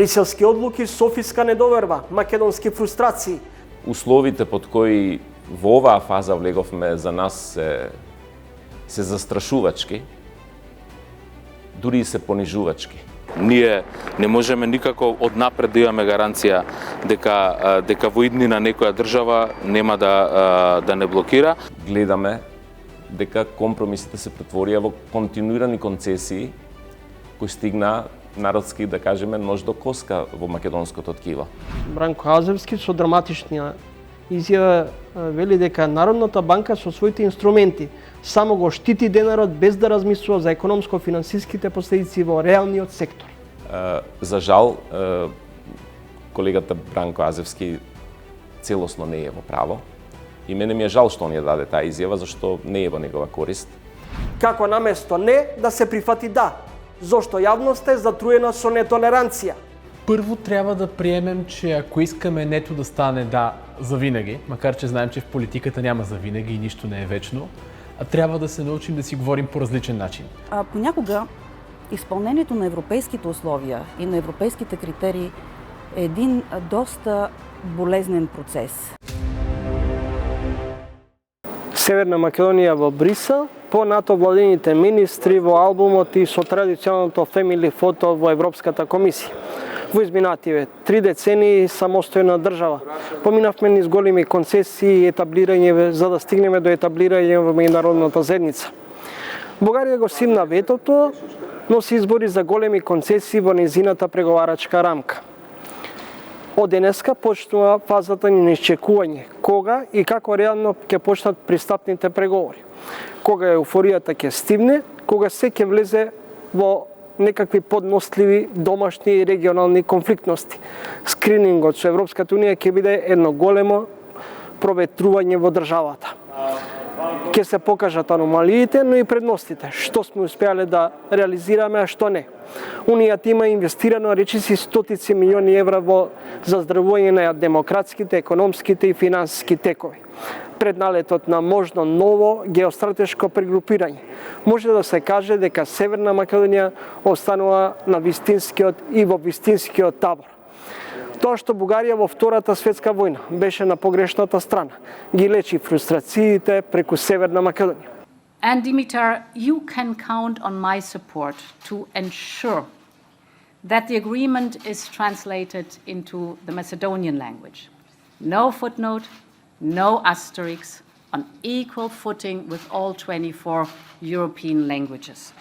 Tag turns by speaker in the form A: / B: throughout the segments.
A: Бриселски одлуки, софиска недоверба, македонски фрустрации.
B: Условите под кои во оваа фаза влеговме за нас се застрашувачки, дури и се понижувачки.
C: Ние не можеме никако однапред да имаме гаранција дека во иднина некоја држава нема да не блокира.
B: Гледаме дека компромисите се претворија во континуирани концесии кои стигнаа, народски да кажеме, нож до коска во македонското ткиво.
A: Бранко Азевски со драматична изјава вели дека Народната банка со своите инструменти само го штити денарот без да размислува за економско-финансиските последици во реалниот сектор.
B: За жал, колегата Бранко Азевски целосно не е во право. И мене ми е жал што он ја даде таа изјава, зашто не е во негова корист.
A: Како наместо не да се прифати да, зошто јавноста е затруена со нетолеранција.
D: Първо трябва да приемем, че ако искаме нето да стане да завинаги, макар че знаем, че в политиката няма завинаги и нищо не е вечно, трябва да се научим да си говорим по различен начин.
E: Понякога изпълнението на европейските условия и на европейските критерии е един доста болезнен процес.
A: Северна Македонија во Брисел, понато владените министри во албумот и со традиционалното family фото во Европската комисија. Во изминативе 3 децении самостојна држава. Поминавме низ големи концесии и етаблирање за да стигнеме до етаблирање во меѓународната заедница. Бугарија го симна ветото, но се избори за големи концесии во незината преговарачка рамка. Од денеска почнува фазата на исчекување, кога и како реално ќе почнат пристапните преговори. Кога еуфоријата ќе стивне, кога се ќе влезе во некакви подностливи домашни и регионални конфликтности. Скринингот со Европската унија ќе биде едно големо проветрување во државата. Ќе се покажат аномалиите, но и предностите, што сме успеале да реализираме, а што не. Унијата има инвестирано речиси стотици милиони евра во заздравување на демократските, економските и финансиски текови. Пред налетот на можно ново геостратешко прегрупирање, може да се каже дека Северна Македонија останува на вистинскиот и во вистинскиот табор. Тоа што Бугарија во Втората светска војна беше на погрешната страна, ги лечи фрустрациите преку Северна Македонија.
F: And Dimitar, you can count on my support to ensure that the agreement is translated into the Macedonian language. No footnote, no asterisk, on equal footing with all 24 European languages.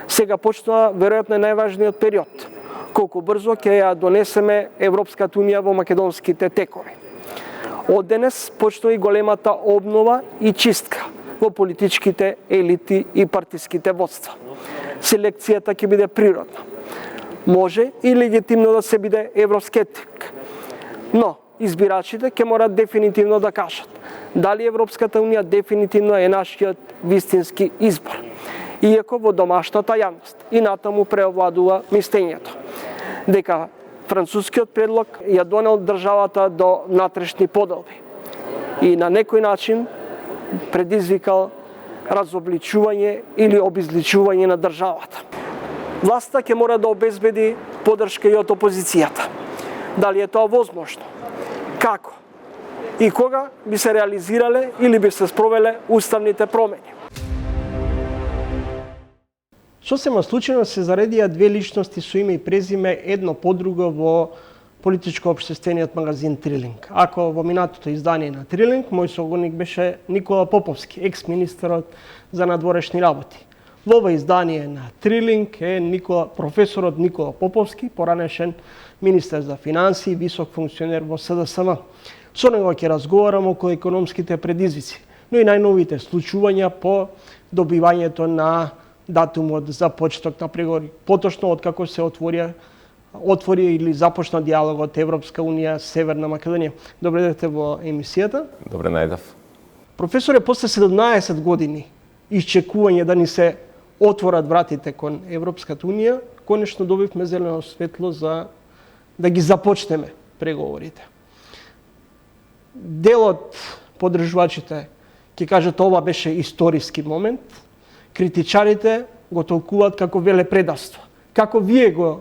A: Сега почнува веројатно најважниот период. Колку брзо ќе ја донесеме Европската унија во македонските текови. Од денес почнува и големата обнова и чистка во политичките елити и партиските водства. Селекцијата ќе биде природна. Може и легитимно да се биде евроскептик. Но избирачите ќе морат дефинитивно да кажат дали Европската унија дефинитивно е нашиот вистински избор. Иако во домашната јавност и натаму преовладува мислењето дека францускиот предлог ја донел државата до натрешни поделби и на некој начин предизвикал разобличување или обезличување на државата. Власта ќе мора да обезбеди поддршка и од опозицијата. Дали е тоа возможно? Како? И кога би се реализирале или би се спровеле уставните промени? Сосема случајно се заредија две личности со име и презиме едно по друго во политичко-општествениот магазин Трилинг. Ако во минатото издание на Трилинг, мој соговорник беше Никола Поповски, екс-министерот за надворешни работи. Во ова издание на Трилинг е професорот Никола Поповски, поранешен министер за финансии, висок функционер во СДСМ. Со него ќе разговарам околу економските предизвици, но и најновите случувања по добивањето на датумот за почеток на преговори. Поточно откако се отвори или започна диалогот Европска унија Северна Македонија. Добре дојдете во емисијата.
B: Добре најдов.
A: Професоре, после 17 години исчекување да ни се отворат вратите кон Европската унија, конечно добивме зелено светло за да ги започнеме преговорите. Делот поддржувачите ќе кажат ова беше историски момент, критичарите го толкуваат како велепредавство. Како вие го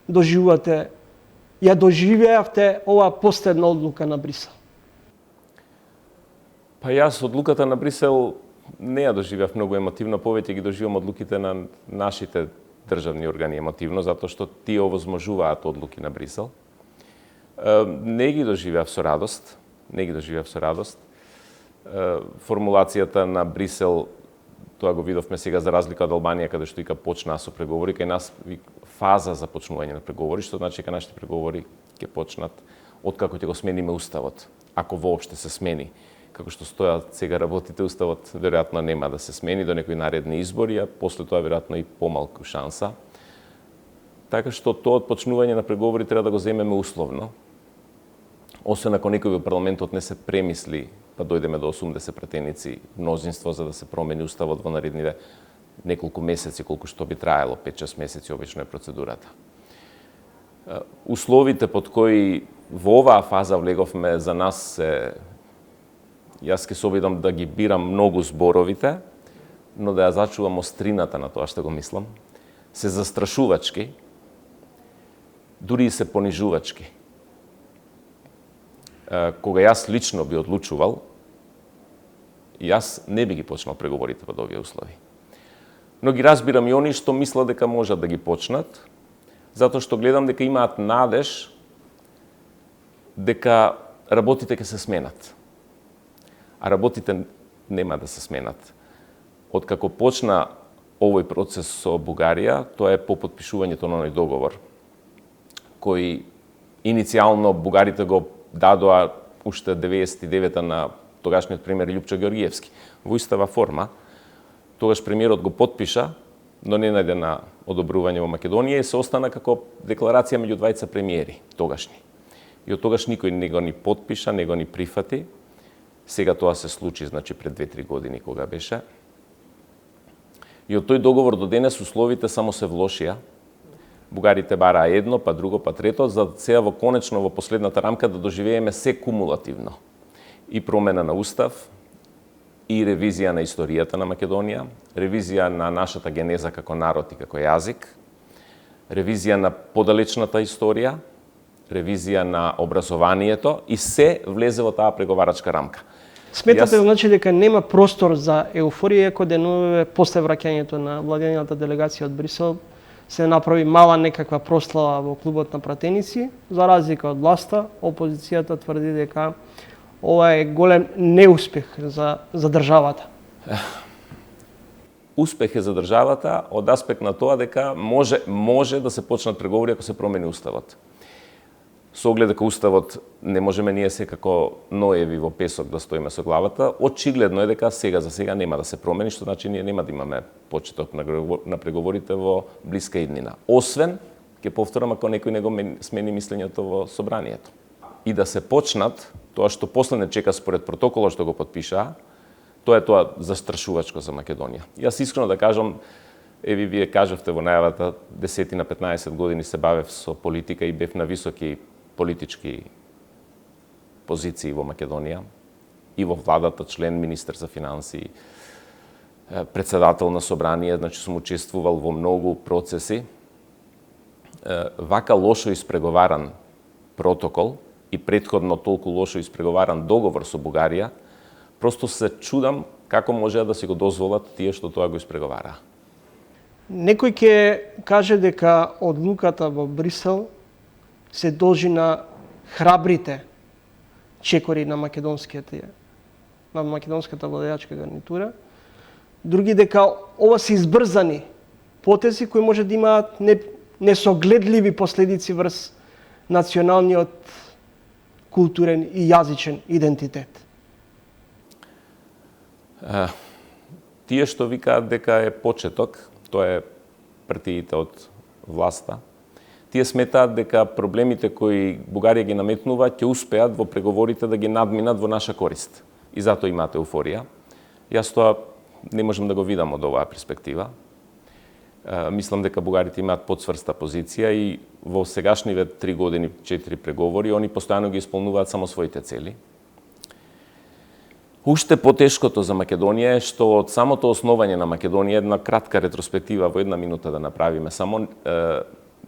A: ја доживеавте оваа последна одлука на Брисел?
B: Па јас одлуката на Брисел не ја доживеав многу емотивно, повеќе ги доживам одлуките на нашите државни органи емотивно, затоа што тие овозможуваат одлуки на Брисел. Не ги доживеав со радост, Формулацијата на Брисел, тоа го видовме сега за разлика од Албанија, каде што ика почнаа со преговори, кај нас фаза за почнување на преговори, што значи кај нашите преговори ќе почнат откако ќе го смениме уставот, ако воопште се смени. Како што стојат сега работите, уставот веројатно нема да се смени до некои наредни избори, а после тоа веројатно и помалку шанса. Така што тоа почнување на преговори треба да го земеме условно. Освен ако некој во парламентот не се премисли да дојдеме до 80 пратеници мнозинство за да се промени уставот во наредните неколку месеци, колку што би траело, 5-6 месеци обично е процедурата. Условите под кои во оваа фаза влеговме за нас се, јас ќе се обидам да ги бирам многу зборовите, но да ја зачувам острината на тоа што го мислам, се застрашувачки, дури и се понижувачки. Кога јас лично би одлучувал, јас не би ги почнал преговорите под овие услови. Но ги разбирам и они што мислат дека можат да ги почнат, затоа што гледам дека имаат надеж дека работите ќе се сменат. А работите нема да се сменат. Откако почна овој процес со Бугарија, тоа е по потпишувањето на оној договор, кој иницијално бугарите го дадоа уште 99-та на тогашниот премиер Љупчо Георгиевски. Во истава форма, тогаш премиерот го потпиша, но не најде на одобрување во Македонија и се остана како декларација меѓу двајца премиери, тогашни. И од тогаш никој не го ни потпиша, не го ни прифати. Сега тоа се случи, значи пред 2-3 години кога беше. И од тој договор до денес условите само се влошија. Бугарите бараа едно, па друго, па трето, за сега во конечно во последната рамка да доживееме се кумулативно. И промена на устав, и ревизија на историјата на Македонија, ревизија на нашата генеза како народ и како јазик, ревизија на подалечната историја, ревизија на образованието и се влезе во таа преговарачка рамка.
A: Сметате значи дека нема простор за еуфорија кога деновиве после враќањето на владината делегација од Брисел се направи мала некаква прослава во клубот на пратеници, за разлика од власта, опозицијата тврди дека ова е голем неуспех за државата.
B: Успех е за државата од аспект на тоа дека може да се почнат преговори ако се промени уставот. Со оглед дека уставот не можеме ние се како ноеви во песок да стоиме со главата, очигледно е дека сега за сега нема да се промени, што значи ние нема да имаме почеток на преговорите во блиска иднина. Освен, ќе повторам, ако некој не го смени мислењето во собранието. И да се почнат, тоа што после не чека според протоколот што го потпишаа, тоа е тоа застрашувачко за Македонија. Јас искрено да кажам, еви вие кажавте во најавата, 10 на 15 години се бавев со политика и бев на високи политички позиции во Македонија и во владата, член, министер за финансии, председател на собрание, значи сум учествувал во многу процеси. Вака лошо испреговаран протокол и претходно толку лошо испреговаран договор со Бугарија, просто се чудам како можеа да си го дозволат тие што тоа го испреговараа.
A: Некој ќе каже дека одлуката во Брисел се должи на храбрите чекори на македонската владеачка гарнитура. Други дека ова се избрзани потези кои може да имаат несогледливи последици врз националниот културен и јазичен идентитет.
B: Тие што викаат дека е почеток, тоа е партиите од власта, тие сметаат дека проблемите кои Бугарија ги наметнува ќе успеат во преговорите да ги надминат во наша корист. И затоа имаат еуфорија. Јас тоа не можам да го видам од оваа перспектива. Мислам дека бугарите имаат подсврста позиција и во сегашниве 3 години, 4 преговори, они постојано ги исполнуваат само своите цели. Уште потешкото за Македонија е што од самото основање на Македонија, една кратка ретроспектива во 1 минута да направиме само,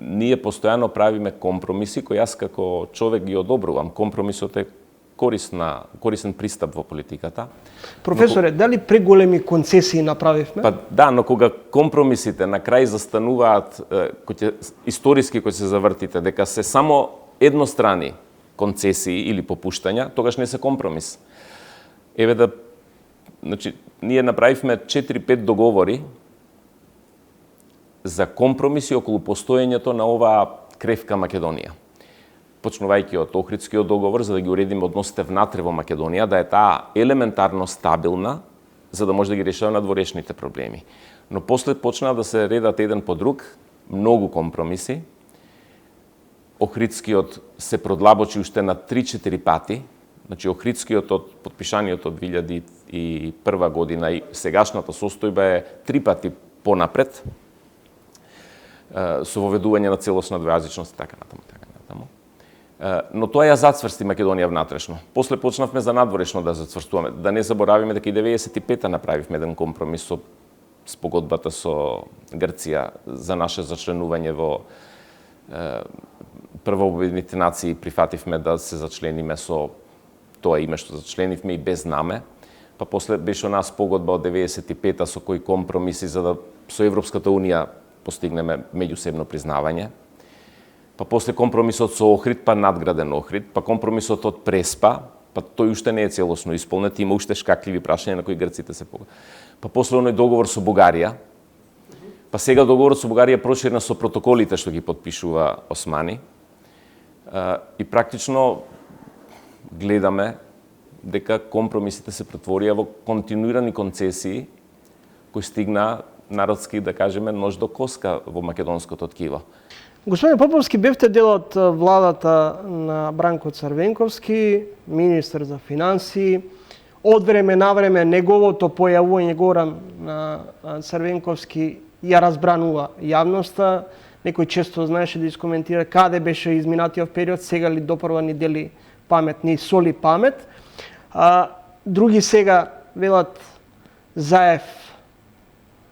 B: ние постојано правиме компромиси кои јас како човек ги одобрувам. Компромисот е корисен пристап во политиката.
A: Професоре, дали преголеми концесии направивме?
B: Па да, но кога компромисите на крај застануваат историски кои се завртите дека се само еднострани концесии или попуштања, тогаш не се компромис. Еве да, значи, ние направивме 4-5 договори за компромиси околу постоењето на оваа кревка Македонија. Почнувајќи од Охридскиот договор за да ги уредиме односите внатре во Македонија, да е таа елементарно стабилна, за да може да ги решава надворешните проблеми. Но после почнаа да се редат еден по друг многу компромиси. Охридскиот се продлабочи уште на 3-4 пати. Значи Охридскиот од подпишаниот од 2001 година и сегашната состојба е 3 пати понапред, со воведување на целосна двојазичност и така натаму. Но тоа ја зацврсти Македонија внатрешно. После почнавме за надворешно да зацврстуваме. Да не заборавиме дека и 95-та направивме еден компромис со спогодбата со Грција за наше зачленување во првообединетите нации. Прифативме да се зачлениме со тоа име што зачленивме и без наме. Па после беше онаа спогодба од 95-та со кои компромиси за да со Европската унија постигнеме меѓусебно признавање. Па после компромисот со Охрид, па надграден Охрид, па компромисот од Преспа, па тој уште не е целосно исполнет, има уште шкакливи прашања на кои грците се пога. Па после оној договор со Бугарија, па сега договорот со Бугарија проширна со протоколите што ги подпишува Османи. И практично гледаме дека компромисите се претворија во континуирани концесии кои стигнаа народски, да кажеме, нож до коска во македонското ткиво.
A: Господин Поповски, бевте дел од владата на Бранко Црвенковски, министер за финансии. Од време на време неговото појавување Горан на Црвенковски ја разбранува јавноста. Некој често знаеше да искоментира каде беше изминатиот период, сега ли допрва ни дели памет, ни соли памет. Други сега велат Заев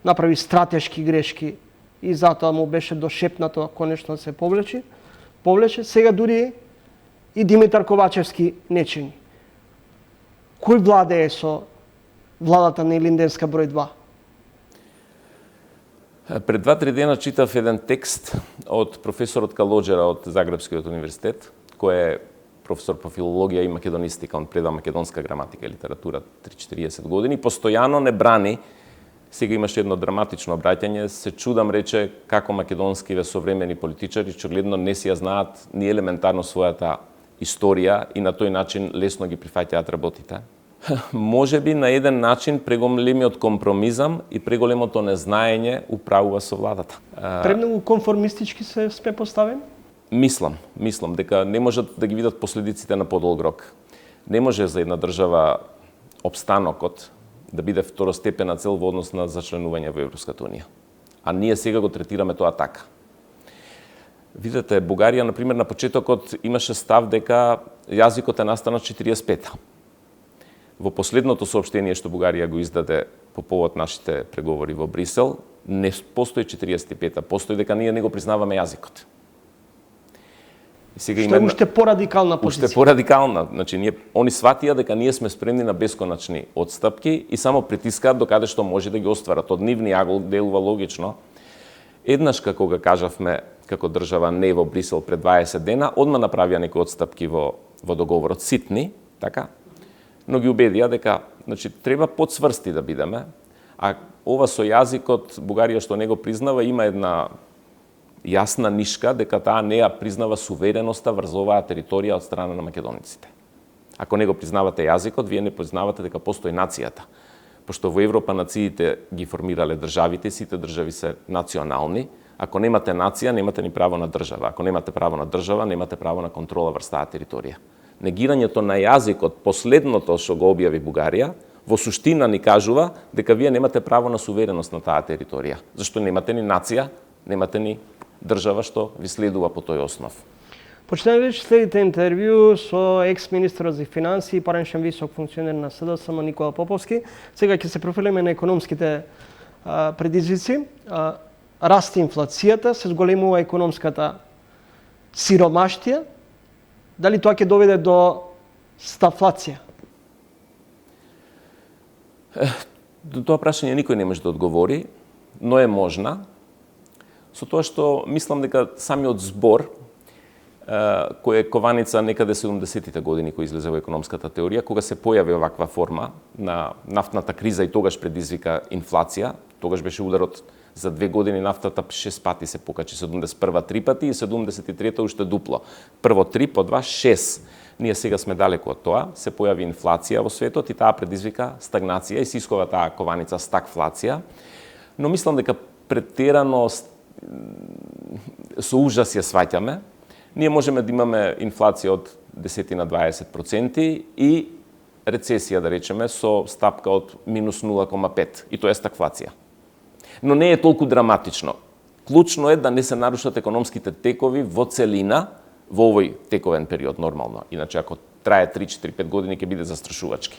A: направи стратешки грешки и затоа му беше дошепнато конечно да се повлече. Сега дури и Димитар Ковачевски не чини. Кој владее со владата на Илинденска број 2?
B: Пред 2-3 дена читав еден текст од професорот Калоџера од Загребскиот универзитет, кој е професор по филологија и македонистика, он предава македонска граматика и литература 3-40 години, постојано не брани. Сега имаше едно драматично обраќање, се чудам, рече, како македонскиве современи политичари очигледно не си ја знаат ни елементарно својата историја и на тој начин лесно ги прифаќаат работите. Може би на еден начин преголемиот компромизам и преголемото незнаење управува со владата.
A: Премногу конформистички сме поставени?
B: Мислам дека не можат да ги видат последиците на подолг рок. Не може за една држава обстанокот да биде второстепена цел во однос на зачленување во Европската унија. А ние сега го третираме тоа така. Видете, Бугарија, например, на почетокот имаше став дека јазикот е настанат 45-та. Во последното соопштение што Бугарија го издаде по повод нашите преговори во Брисел, не постои 45-та, постои дека ние не го признаваме јазикот.
A: Што е уште порадикална позиција.
B: Уште порадикална. Значи, они сватија дека ние сме спремни на бесконачни отстапки и само притискаат докаде што може да ги остварат. Од нивни агол делува логично. Еднаш како го кажавме како држава не во Брисел пред 20 дена, одма направија некои отстапки во договорот, ситни, така, но ги убедија дека треба подсврсти да бидеме, а ова со јазикот Бугарија што не го признава има една јасна нишка дека таа не ја признава сувереноста врз оваа територија од страна на македонците. Ако не го признавате јазикот, вие не признавате дека постои нацијата. Пошто во Европа нациите ги формирале државите, сите држави се национални. Ако немате нација, немате ни право на држава. Ако немате право на држава, немате право на контрола врз таа територија. Негирањето на јазикот, последното што го објави Бугарија, во суштина ни кажува дека вие немате право на сувереност на таа територија. Зашто немате ни нација, немате ни држава што ви следува по тој основ.
A: Почнете веќе следите интервју со екс-министерот за финансии и поранешен висок функционер на СДСМ Никола Поповски. Сега ќе се профилиме на економските предизвици. расте инфлацијата, се зголемува економската сиромаштија, дали тоа ќе доведе до стафлација?
B: До тоа прашање никој не може да одговори, но е можна, со тоа што мислам дека самиот збор, кој е кованица некаде 70-тите години кој излезе во економската теорија, кога се појави оваква форма на нафтната криза и тогаш предизвика инфлација, тогаш беше ударот за 2 години нафтата 6 пати се покачи, 71 3 пати и 73 уште дупло. Прво 3, по 2, 6. Ние сега сме далеко од тоа, се појави инфлација во светот и таа предизвика стагнација и се искова таа кованица стагфлација. Но мислам дека претерано со ужас ја сваќаме. Ние можеме да имаме инфлација од 10 на 20% и рецесија, да речеме, со стапка од минус 0,5. И тоа е стагфлација. Но не е толку драматично. Клучно е да не се нарушат економските текови во целина во овој тековен период нормално. Иначе ако трае 3-4-5 години ќе биде застрашувачки.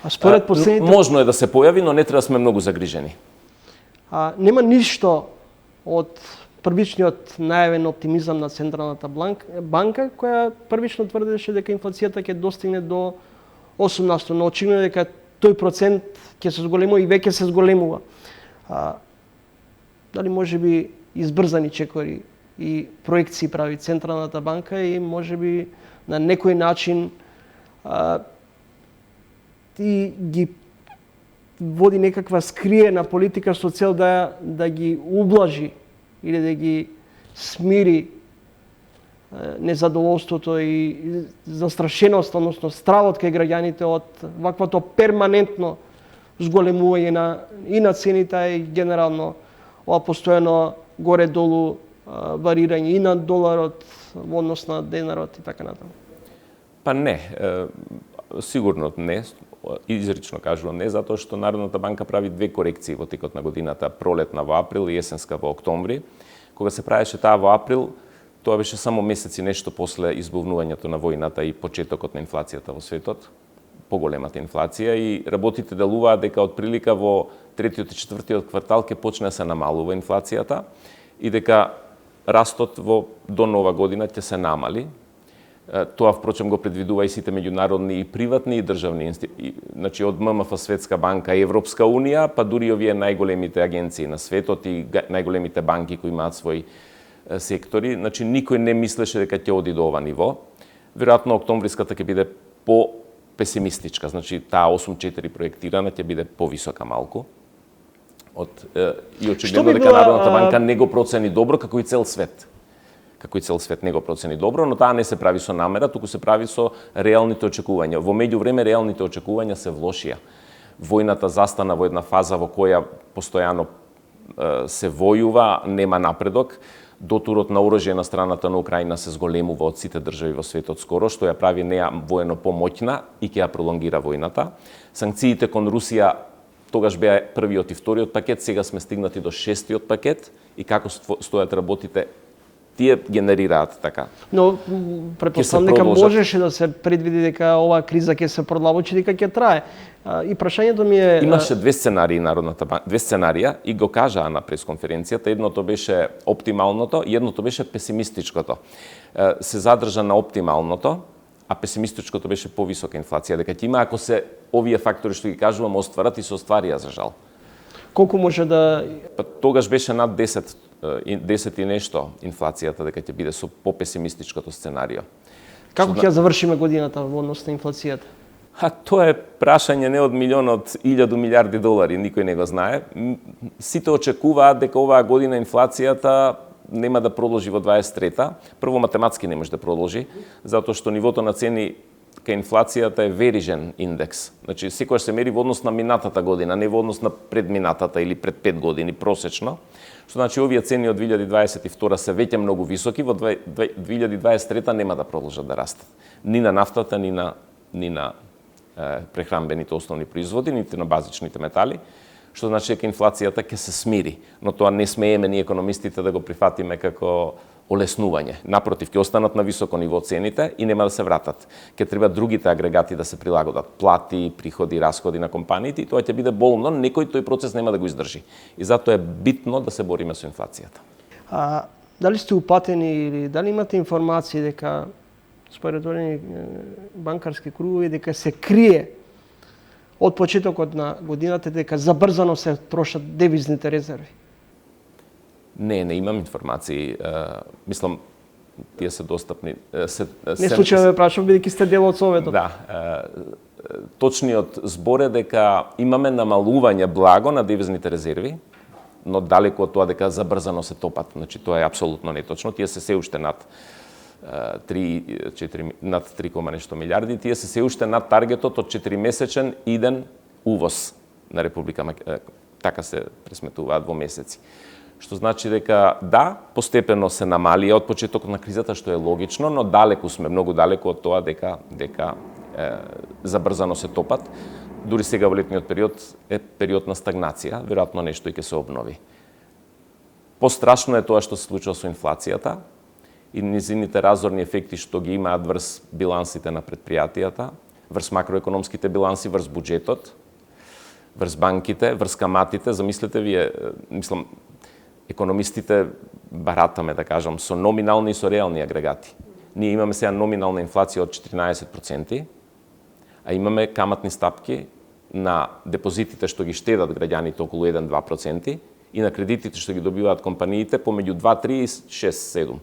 A: А според последните...
B: Можно е да се појави, но не треба да сме многу загрижени.
A: Нема ништо од првичниот најавен оптимизам на Централната банка, која првично тврдеше дека инфлацијата ќе достигне до 8%, но очигледно е дека тој процент ќе се зголемува и веќе се зголемува. Дали може би избрзани чекори и проекции прави Централната банка и може би на некој начин и ги води некаква скриена политика со цел да ги ублажи или да ги смири незадоволството и застрашеност, односно стравот кај граѓаните од ваквото перманентно зголемување и на цените и генерално ова постојано горе-долу варирање и на доларот во однос на денарот и така натаму.
B: Па не, сигурно не, изрично кажувам не, затоа што Народната банка прави 2 корекции во текот на годината, пролетна во април и есенска во октомври. Кога се правеше таа во април, тоа беше само месеци нешто после избувнувањето на војната и почетокот на инфлацијата во светот, поголемата инфлација, и работите делуваат дека од прилика во третиот и четвртиот квартал ќе почне да се намалува инфлацијата и дека растот до нова година ќе се намали. Тоа, впрочем, го предвидува и сите меѓународни и приватни и државни институции, значи од ММФ, Светска банка и Европска унија, па дури и овие најголемите агенции на светот и најголемите банки кои имаат своји сектори. Значи, никој не мислеше дека ќе оди до ова ниво. Веројатно, октомвриската ќе биде по-песимистичка, значи таа 8,4 проектирана ќе биде повисока малку. И очигледно дека Народната банка не го процени добро, како и цел свет. Како и цел свет не го процени добро, но таа не се прави со намера, туку се прави со реалните очекувања. Во меѓувреме реалните очекувања се влошија. Војната застана во една фаза во која постојано се војува, нема напредок. Дотурот на оружје на страната на Украина се зголемува од сите држави во светот скоро, што ја прави неа воено помоќна и ќе ја пролонгира војната. Санкциите кон Русија тогаш беа првиот и вториот пакет, сега сме стигнати до 6-тиот пакет и како стојат работите, тие генерираат така.
A: Но претпоставам дека можеше да се предвиди дека оваа криза ќе се продлабочи, дека ќе трае. И прашањето ми е...
B: Имаше 2 сценарии Народната банка, 2 сценарија и го кажаа на пресконференцијата. Едното беше оптималното и едното беше песимистичкото. Се задржа на оптималното, а песимистичкото беше повисока инфлација. Дека ќе има, ако се овие фактори што ги кажувам остварат и се остварија за жал.
A: Колку може да...
B: Тогаш беше над 10 и нешто инфлацијата, дека ќе биде со попесимистичкото сценарио.
A: Како ќе завршиме годината во однос на инфлацијата?
B: Тоа е прашање не од милион, од 1000 милиарди долари, никој не го знае. Сите очекуваат дека оваа година инфлацијата нема да продолжи во 23-та. Прво, математски не може да продолжи, затоа што нивото на цени кај инфлацијата е верижен индекс. Значи, секојаш се мери во однос на минатата година, не во однос на предминатата или пред 5 години, просечно. Што значи, овие цени од 2022 се веќе многу високи, во 2023 нема да продолжат да растат. Ни на нафтата, ни на прехранбените основни производи, нити на базичните метали, што значи дека инфлацијата ќе се смири. Но тоа не смееме ние економистите да го прифатиме како олеснување. Напротив, ќе останат на високо ниво цените и нема да се вратат. Ќе треба другите агрегати да се прилагодат. Плати, приходи, расходи на компаниите и тоа ќе биде болно, некој тој процес нема да го издржи. И затоа е битно да се бориме со инфлацијата.
A: Дали сте упатени или дали имате информации дека според одредени банкарски кругови дека се крие од почетокот на годината дека забрзано се трошат девизните резерви?
B: Не имам информации. Мислам, тие се достапни.
A: Не случајно ве прашувам, бидејќи сте дел од Советот.
B: Да. Точниот збор е дека имаме намалување благо на девизните резерви, но далеку од тоа дека забрзано се топат. Значи, тоа е апсолутно неточно. Тие се уште над 3 нешто милиарди. Тие се уште над таргетот од 4-месечен иден увоз на Република Македонија. Така се пресметуваат во месеци. Што значи дека да, постепено се намалија од почетокот на кризата, што е логично, но далеку сме, многу далеку од тоа дека забрзано се топат. Дури сега во летниот период е период на стагнација, веројатно нешто и ќе се обнови. Пострашно е тоа што се случува со инфлацијата и низините разорни ефекти што ги имаат врз билансите на претпријатијата, врз макроекономските биланси, врз буџетот, врз банките, врз каматите. Замислете вие, мислам, економистите баратаме, да кажам, со номинални и со реални агрегати. Ние имаме сега номинална инфлација од 14%, а имаме каматни стапки на депозитите што ги штедат граѓаните околу 1-2% и на кредитите што ги добиваат компаниите помеѓу 2-3 и 6-7.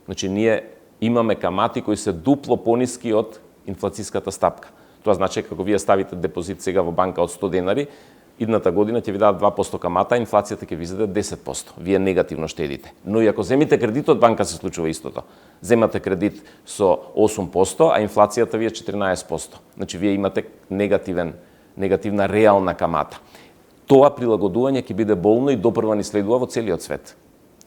B: Значи, ние имаме камати кои се дупло пониски од инфлацијската стапка. Тоа значи, како вие ставите депозит сега во банка од 100 денари, идната година ќе ви дадат 2% камата, а инфлацијата ќе ви изеде 10%. Вие негативно штедите. Но и ако земите кредит од банка се случува истото. Земате кредит со 8%, а инфлацијата ви е 14%. Значи вие имате негативна реална камата. Тоа прилагодување ќе биде болно и допрва ни следува во целиот свет.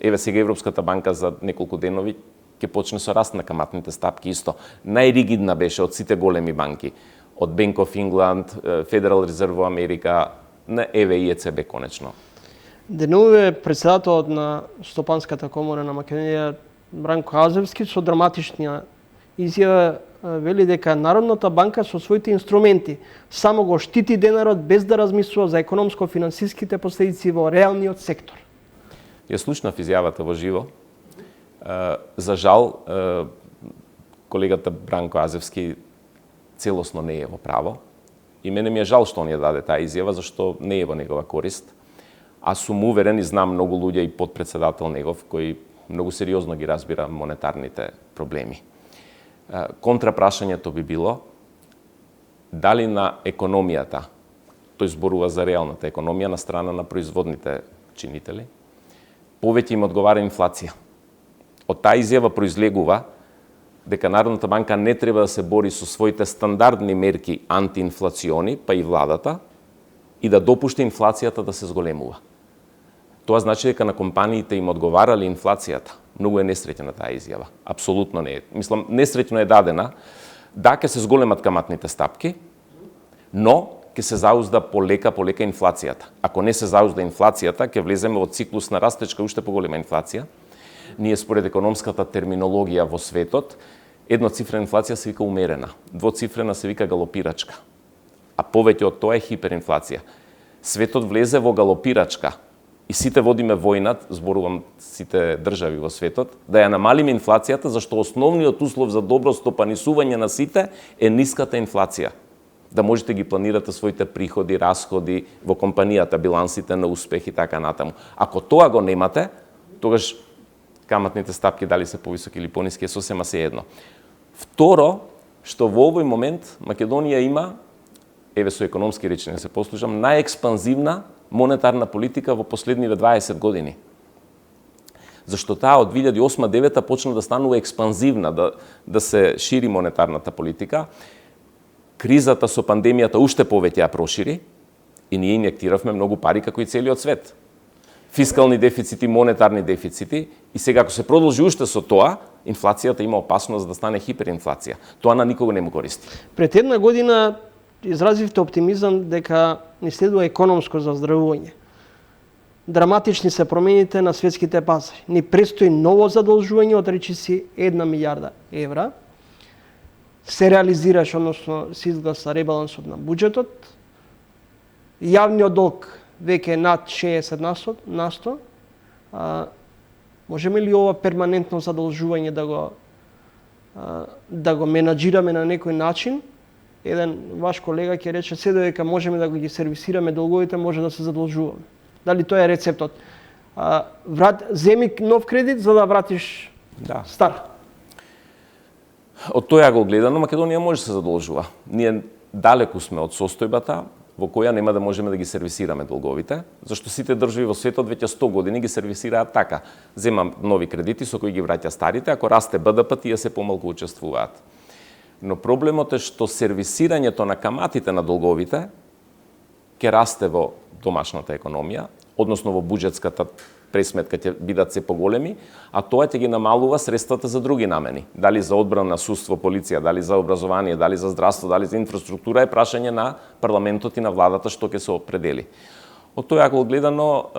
B: Еве сега Европската банка за неколку денови ќе почне со раст на каматните стапки исто. Најригидна беше од сите големи банки. Од Bank of England, Federal Reserve во Америка, на ЕВЕ и ЕЦБ конечно.
A: Денуве председателот на Стопанската комора на Македонија Бранко Азевски со драматична изјава вели дека Народната банка со своите инструменти само го штити денарот без да размислува за економско-финансиските последици во реалниот сектор.
B: Ја слушнав изјавата во живо. За жал, колегата Бранко Азевски целосно не е во право. И мене ми е жал што он ја даде таа изјава, зашто не е во негова корист. А сум уверен и знам многу луѓе и подпредседател негов кои многу сериозно ги разбира монетарните проблеми. Контрапрашањето би било дали на економијата, тој зборува за реалната економија на страна на производните чинители, повеќе им одговара инфлација. Од таа изјава произлегува дека Народната банка не треба да се бори со своите стандардни мерки антиинфлациони, па и владата, и да допушти инфлацијата да се зголемува. Тоа значи дека на компаниите им одговарали инфлацијата. Многу е несреќна таа изјава. Апсолутно не е. Мислам, несреќно е дадена. Да, ќе се зголемат каматните стапки, но ќе се заузда полека инфлацијата. Ако не се заузда инфлацијата, ќе влеземе во циклус на растечка уште поголема инфлација. Ние според економската терминологија во светот, едноцифрена инфлација се вика умерена, двоцифрена се вика галопирачка, а повеќе од тоа е хиперинфлација. Светот влезе во галопирачка и сите водиме војна, зборувам сите држави во светот, да ја намалиме инфлацијата, зашто основниот услов за добро стопанисување на сите е ниската инфлација. Да можете ги планирате своите приходи, расходи во компанијата, билансите на успех и така натаму. Ако тоа го немате, тогаш каматните стапки дали се повисоки или пониски е сосема се едно. Второ, што во овој момент Македонија има, еве со економски речени се послужам, најекспанзивна монетарна политика во последниве 20 години. Зашто таа од 2008-2009 почна да станува експанзивна, да се шири монетарната политика. Кризата со пандемијата уште повеќе ја прошири и ние инјектиравме многу пари како и целиот свет. Фискални дефицити, монетарни дефицити и сега ако се продолжи уште со тоа, инфлацијата има опасност да стане хиперинфлација. Тоа на никого не му користи.
A: Пред една година изразивте оптимизам дека ни следува економско заздравување. Драматични се промените на светските пазари. Ни престои ново задолжување од речиси 1 милиарда евра. Се реализираше, односно се изгласа ребалансот на буџетот. Јавниот долг веќе е над 60%. Можеме ли ова перманентно задолжување да го менаџираме на некој начин? Еден ваш колега ќе рече се додека можеме да ги сервисираме долговите, може да се задолжуваме. Дали тоа е рецептот? Земи нов кредит за да вратиш стар.
B: Од тој ангол гледано, Македонија може да се задолжува. Ние далеку сме од состојбата во која нема да можеме да ги сервисираме долговите, зашто сите држави во светот веќе 100 години ги сервисираат така. Земам нови кредити со кои ги враќа старите, ако расте БДП, тие се помалку учествуваат. Но проблемот е што сервисирањето на каматите на долговите ќе расте во домашната економија, односно во буџетската пресметка ќе бидат се поголеми, а тоа ќе ги намалува средствата за други намени. Дали за одбрана, судство, полиција, дали за образование, дали за здравство, дали за инфраструктура е прашање на парламентот и на владата што ќе се определи. Од тој ангол гледано,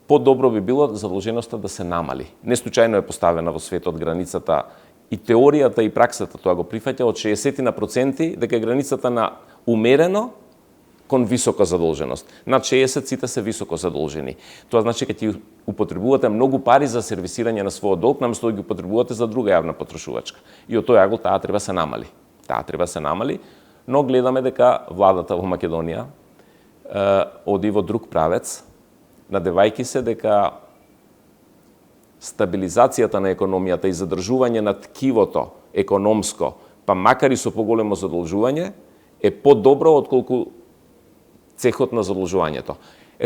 B: подобро би било задолженоста да се намали. Не случајно е поставена во светот границата и теоријата и праксата тоа го прифаќа од 60% дека е границата на умерено кон висока задолженост. Над 60 сите се високо задолжени. Тоа значи дека ќе употребувате многу пари за сервисирање на својот долг, наместо да ги употребувате за друга јавна потрошувачка. И од тој ангол таа треба се намали. Но гледаме дека владата во Македонија оди во друг правец, надевајќи се дека стабилизацијата на економијата и задржување на ткивото економско, па макар и со поголемо задолжување, е подобро отколку цехот на задолжувањето.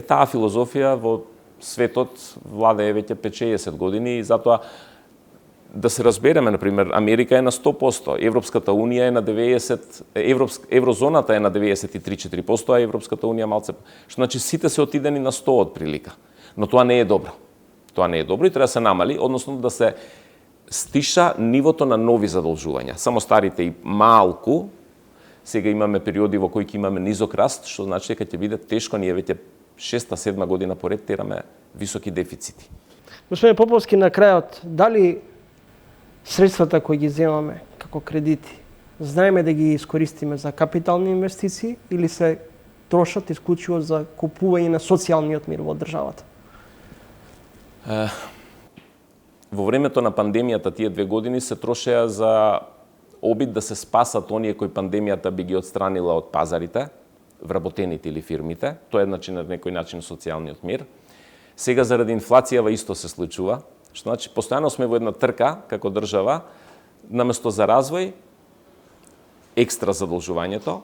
B: Таа филозофија во светот владее веќе 5-60 години и затоа да се разбереме, например, Америка е на 100%, Европската унија е на 90%, еврозоната е на 93-4%, а Европската унија малце. Што значи сите се отидени на 100 од прилика. Но тоа не е добро. Тоа не е добро и треба да се намали, односно да се стиша нивото на нови задолжувања. Само старите и малку. Сега имаме периоди во кои ќе имаме низок раст, што значи дека ќе биде тешко, ние веќе 6-7 година поред тераме високи дефицити.
A: Господин Поповски, на крајот, дали средствата кои ги земаме како кредити, знаеме да ги искористиме за капитални инвестиции или се трошат исклучиво за купување на социјалниот мир во државата?
B: Во времето на пандемијата тие 2 години се трошеа за обид да се спасат оние кои пандемијата би ги отстранила од пазарите, вработените или фирмите. Тоа е на некој начин социјалниот мир. Сега заради инфлацијава исто се случува, што значи постојано сме во една трка како држава, наместо за развој, екстра задолжувањето,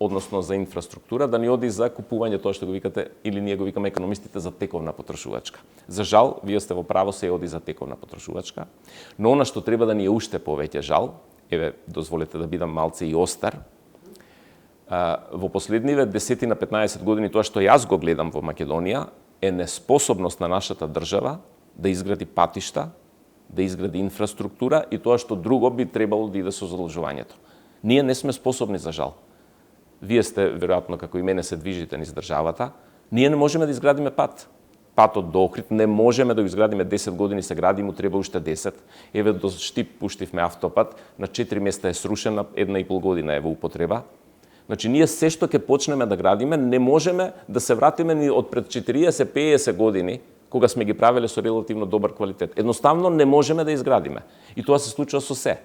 B: односно за инфраструктура, да ни оди за купување тоа што го викате, или ние го викаме економистите, за тековна потрошувачка. За жал, вие сте во право, се оди за тековна потрошувачка, но она што треба да ни е уште повеќе жал, дозволете да бидам малце и остар, во последниве 10 на 15 години тоа што јас го гледам во Македонија е неспособност на нашата држава да изгради патишта, да изгради инфраструктура и тоа што друго би требало да иде со задолжувањето. Ние не сме способни, за жал. Вие сте, веројатно, како и мене, се движите низ државата. Ние не можеме да изградиме пат. Патот до Охрид не можеме да го изградиме, 10 години се гради, му треба уште 10. Еве до Штип пуштивме автопат, на 4 места е срушена, 1,5 година е во употреба. Значи, ние се што ќе почнеме да градиме, не можеме да се вратиме ни од пред 40-50 години, кога сме ги правеле со релативно добар квалитет. Едноставно не можеме да изградиме. И тоа се случува со се.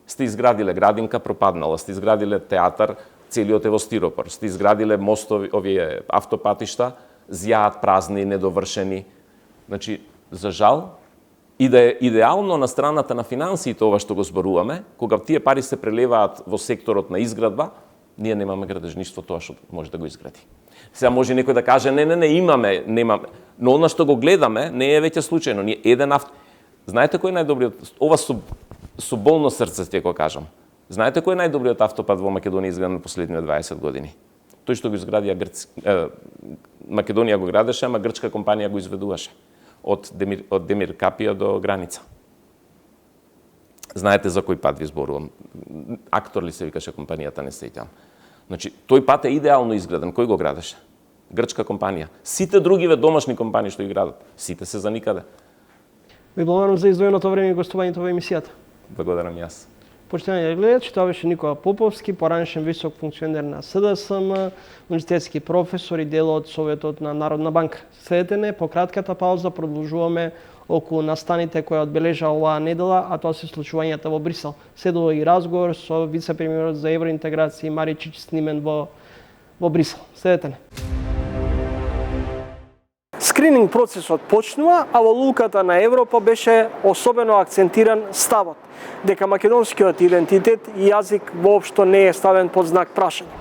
B: Сте изградиле градинка, пропаднала, сте изградиле театар, целиот е во стиропор, сте изградиле мостови, овие автопатишта, зјаат празни, недовршени. Значи, за жал, и да е идеално на страната на финансиите ова што го зборуваме, кога тие пари се прелеваат во секторот на изградба, ние немаме градежништво тоа што може да го изгради. Сега може некој да каже, не, имаме, немаме. Но она што го гледаме не е веќе случајно. Ние Знаете кој е најдобриот, ова со болно срце ќе го кажам. Знаете кој е најдобриот автопат во Македонија изграден последниве 20 години? Тој што го изградија Македонија го градеше, ама грчка компанија го изведуваше од Демир Капија до граница. Знаете за кој пат ви зборувам? Актор ли се викаше компанијата, не сеќам. Значи, тој пат е идеално изграден. Кој го градеше? Грчка компанија. Сите другиве домашни компании што ги градат, сите се за никаде.
A: Ви благодарам за издвоеното време и гостувањето во емисијата.
B: Благодарам и јас.
A: Почитувани гледачи, тоа беше Никола Поповски, поранешен висок функционер на СДСМ, универзитетски професор и дел од Советот на Народна банка. Следете не, по кратката пауза продолжуваме околу настаните кои одбележа оваа недела, а тоа се случувањата во Брисел. Следува и разговор со вице-премиерот за евроинтеграција Мариј Чичи снимен во Брисел. Следете не. Скрининг процесот почнува, а во луката на Европа беше особено акцентиран ставот дека македонскиот идентитет и јазик воопшто не е ставен под знак прашање.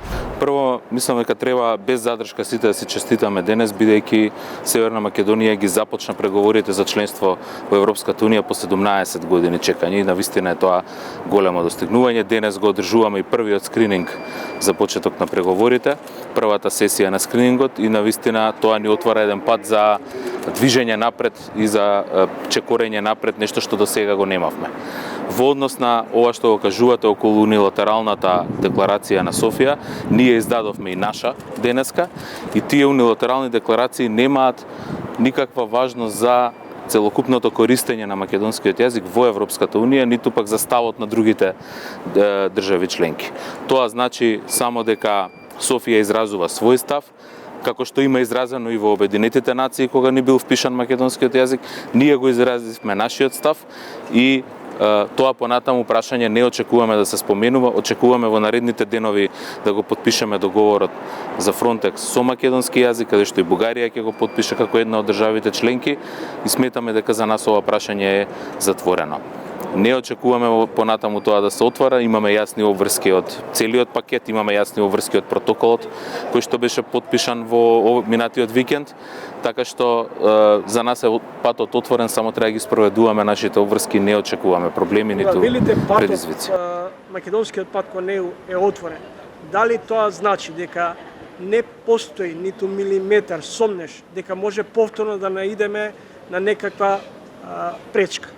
C: Прво, мислам дека треба без задршка сите да се честитаме денес, бидејќи Северна Македонија ги започна преговорите за членство во Европската унија по 17 години чекање и навистина е тоа големо достигнување. Денес го одржуваме и првиот скрининг за почеток на преговорите, првата сесија на скринингот и навистина тоа ни отвара еден пат за движење напред и за чекорење напред, нешто што до сега го немавме. Во однос на ова што го кажувате околу унилатералната декларација на Софија, ние издадовме и наша денеска и тие унилатерални декларации немаат никаква важност за целокупното користење на македонскиот јазик во Европската унија, ниту пак за ставот на другите држави членки. Тоа значи само дека Софија изразува свој став, како што има изразено и во Обединетите нации кога не бил впишан македонскиот јазик, ние го изразивме нашиот став и тоа понатаму прашање не очекуваме да се споменува, очекуваме во наредните денови да го подпишеме договорот за Фронтекс со македонски јазик, каде што и Бугарија ќе го подпише како една од државите членки и сметаме дека за нас ова прашање е затворено. Не очекуваме понатаму тоа да се отвара, имаме јасни обврски од целиот пакет, имаме јасни обврски од протоколот кој што беше подпишан во минатиот викенд, така што за нас е патот отворен, само треба да ги спроведуваме нашите обврски, не очекуваме проблеми ниту предизвици.
A: Македонскиот пат кон ЕУ е отворен. Дали тоа значи дека не постои ниту милиметар сомнеш дека може повторно да наидеме на некаква пречка?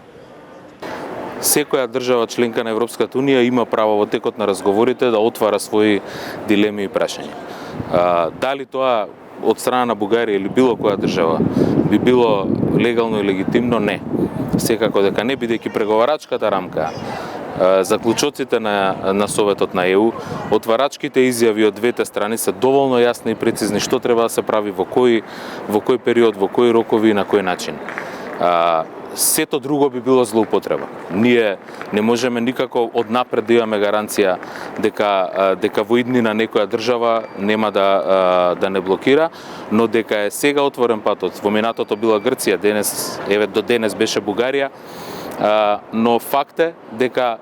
C: Секоја држава членка на Европската унија има право во текот на разговорите да отвара своји дилеми и прашања. Дали тоа од страна на Бугарија или било која држава би било легално и легитимно? Не. Секако дека не, бидејќи преговарачката рамка, заклучоците на Советот на ЕУ, отварачките изјави од двете страни се доволно јасни и прецизни што треба да се прави, во кој период, во кои рокови и на кој начин. Сето друго би било злоупотреба. Ние не можеме никако однапред да имаме гаранција дека во иднина некоја држава нема да не блокира, но дека е сега отворен патот. Во минатото била Грција, до денес беше Бугарија, но факт е дека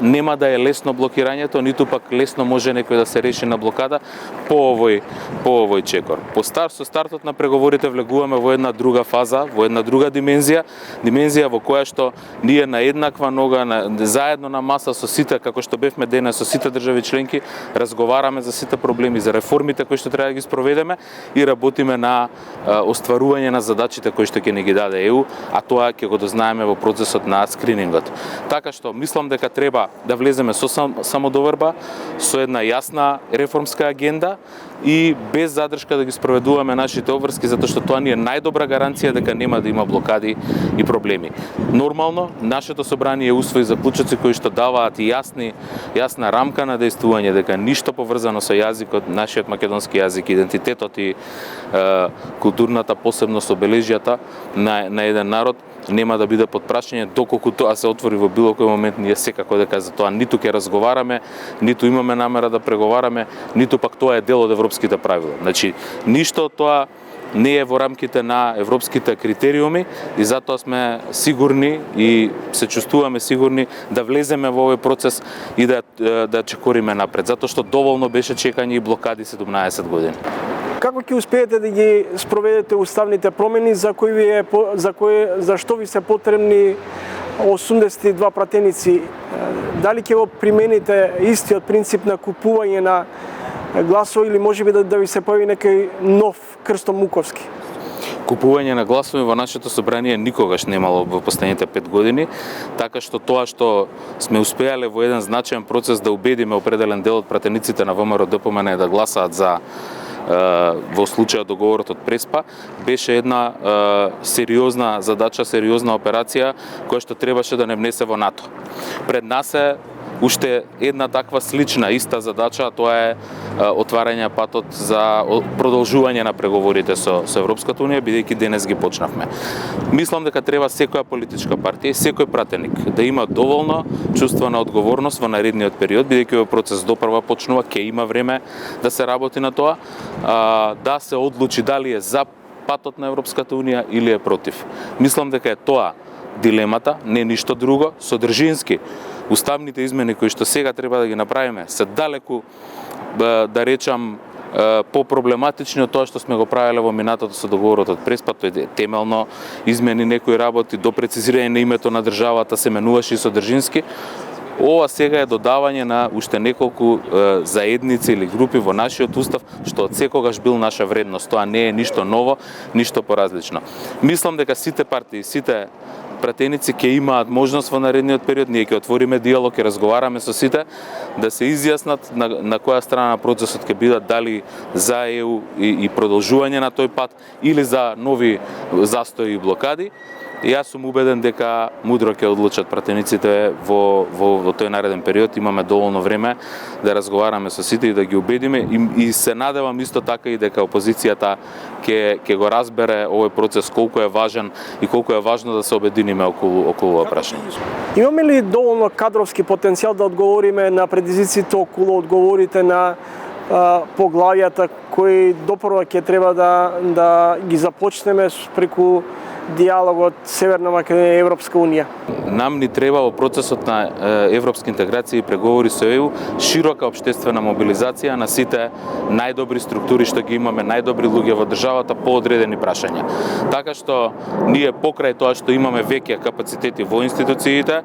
C: нема да е лесно блокирањето, ниту пак лесно може некој да се реши на блокада по овој чекор. Со стартот на преговорите влегуваме во една друга фаза, во една друга димензија во која што ние на еднаква нога, заедно на маса со сите, како што бевме денес со сите држави членки, разговараме за сите проблеми, за реформите кои што треба да ги спроведеме и работиме на остварување на задачите кои што ќе ни ги даде ЕУ, а тоа ќе го дознаеме во процесот на скринингот. Така што мислам дека треба да влеземе со самодоверба, со една јасна реформска агенда и без задршка да ги спроведуваме нашите обврски, затоа што тоа ни е најдобра гаранција дека нема да има блокади и проблеми. Нормално, нашето собрание усвои заклучоци кои што даваат и јасна рамка на дејствување, дека ништо поврзано со јазикот, нашиот македонски јазик, идентитетот и културната посебност, обележјата на еден народ нема да биде под прашање, доколку тоа се отвори во било кој момент. Ние секако дека за тоа ниту ќе разговараме, ниту имаме намера да преговараме, ниту пак тоа е дел од европските правила. Значи, ништо од тоа не е во рамките на европските критериуми и затоа сме сигурни и се чувствуваме сигурни да влеземе во овој процес и да чекориме напред, затоа што доволно беше чекање и блокади 17 години.
A: Како ќе успеете да ги спроведете уставните промени за што ви се потребни 82 пратеници? Дали ќе го примените истиот принцип на купување на гласови или можеби да ви се појави некој нов Крсто Муковски?
C: Купување на гласови во нашето собрание никогаш немало во последните 5 години, така што тоа што сме успеале во еден значаен процес да убедиме определен дел од пратениците на ВМРО ДПМН да гласаат за во случајот договорот од Преспа, беше една сериозна задача, сериозна операција која што требаше да не внесе во НАТО. Пред нас е уште една таква слична, иста задача, а тоа е отварање патот за продолжување на преговорите со Европската унија, бидејќи денес ги почнавме. Мислам дека треба секоја политичка партија и секој пратеник да има доволно чувство на одговорност во наредниот период, бидејќи овој процес допрва почнува, ќе има време да се работи на тоа, да се одлучи дали е за патот на Европската унија или е против. Мислам дека е тоа дилемата, не ништо друго, содржински. Уставните измени кои што сега треба да ги направиме се далеку, да речам, по-проблематични од тоа што сме го правеле во минатото со договорот од Преспа. Тој темелно измени некои работи, до прецизирање на името на државата се менуваше и содржински. Ова сега е додавање на уште неколку заедници или групи во нашиот устав, што од секогаш бил наша вредност. Тоа не е ништо ново, ништо поразлично. Мислам дека сите партии, сите пратеници ќе имаат можност во наредниот период, ние ќе отвориме диалог, ќе разговараме со сите, да се изјаснат на која страна процесот ќе бидат, дали за ЕУ и продолжување на тој пат или за нови застои и блокади. Јас сум убеден дека мудро ќе одлучат пратениците во тој нареден период. Имаме доволно време да разговараме со сите и да ги убедиме и се надевам исто така и дека опозицијата ќе го разбере овој процес колку е важен и колку е важно да се обединиме околу ова прашање.
A: Имаме ли доволно кадровски потенцијал да одговориме на предизвиците околу одговорите на поглавјата кои допрва ќе треба да ги започнеме преку диалогот Северна Македонија и Европска унија?
C: Нам ни треба во процесот на европски интеграција и преговори со ЕУ широка општествена мобилизација на сите најдобри структури што ги имаме, најдобри луѓе во државата по одредени прашања. Така што ние покрај тоа што имаме веќе капацитети во институциите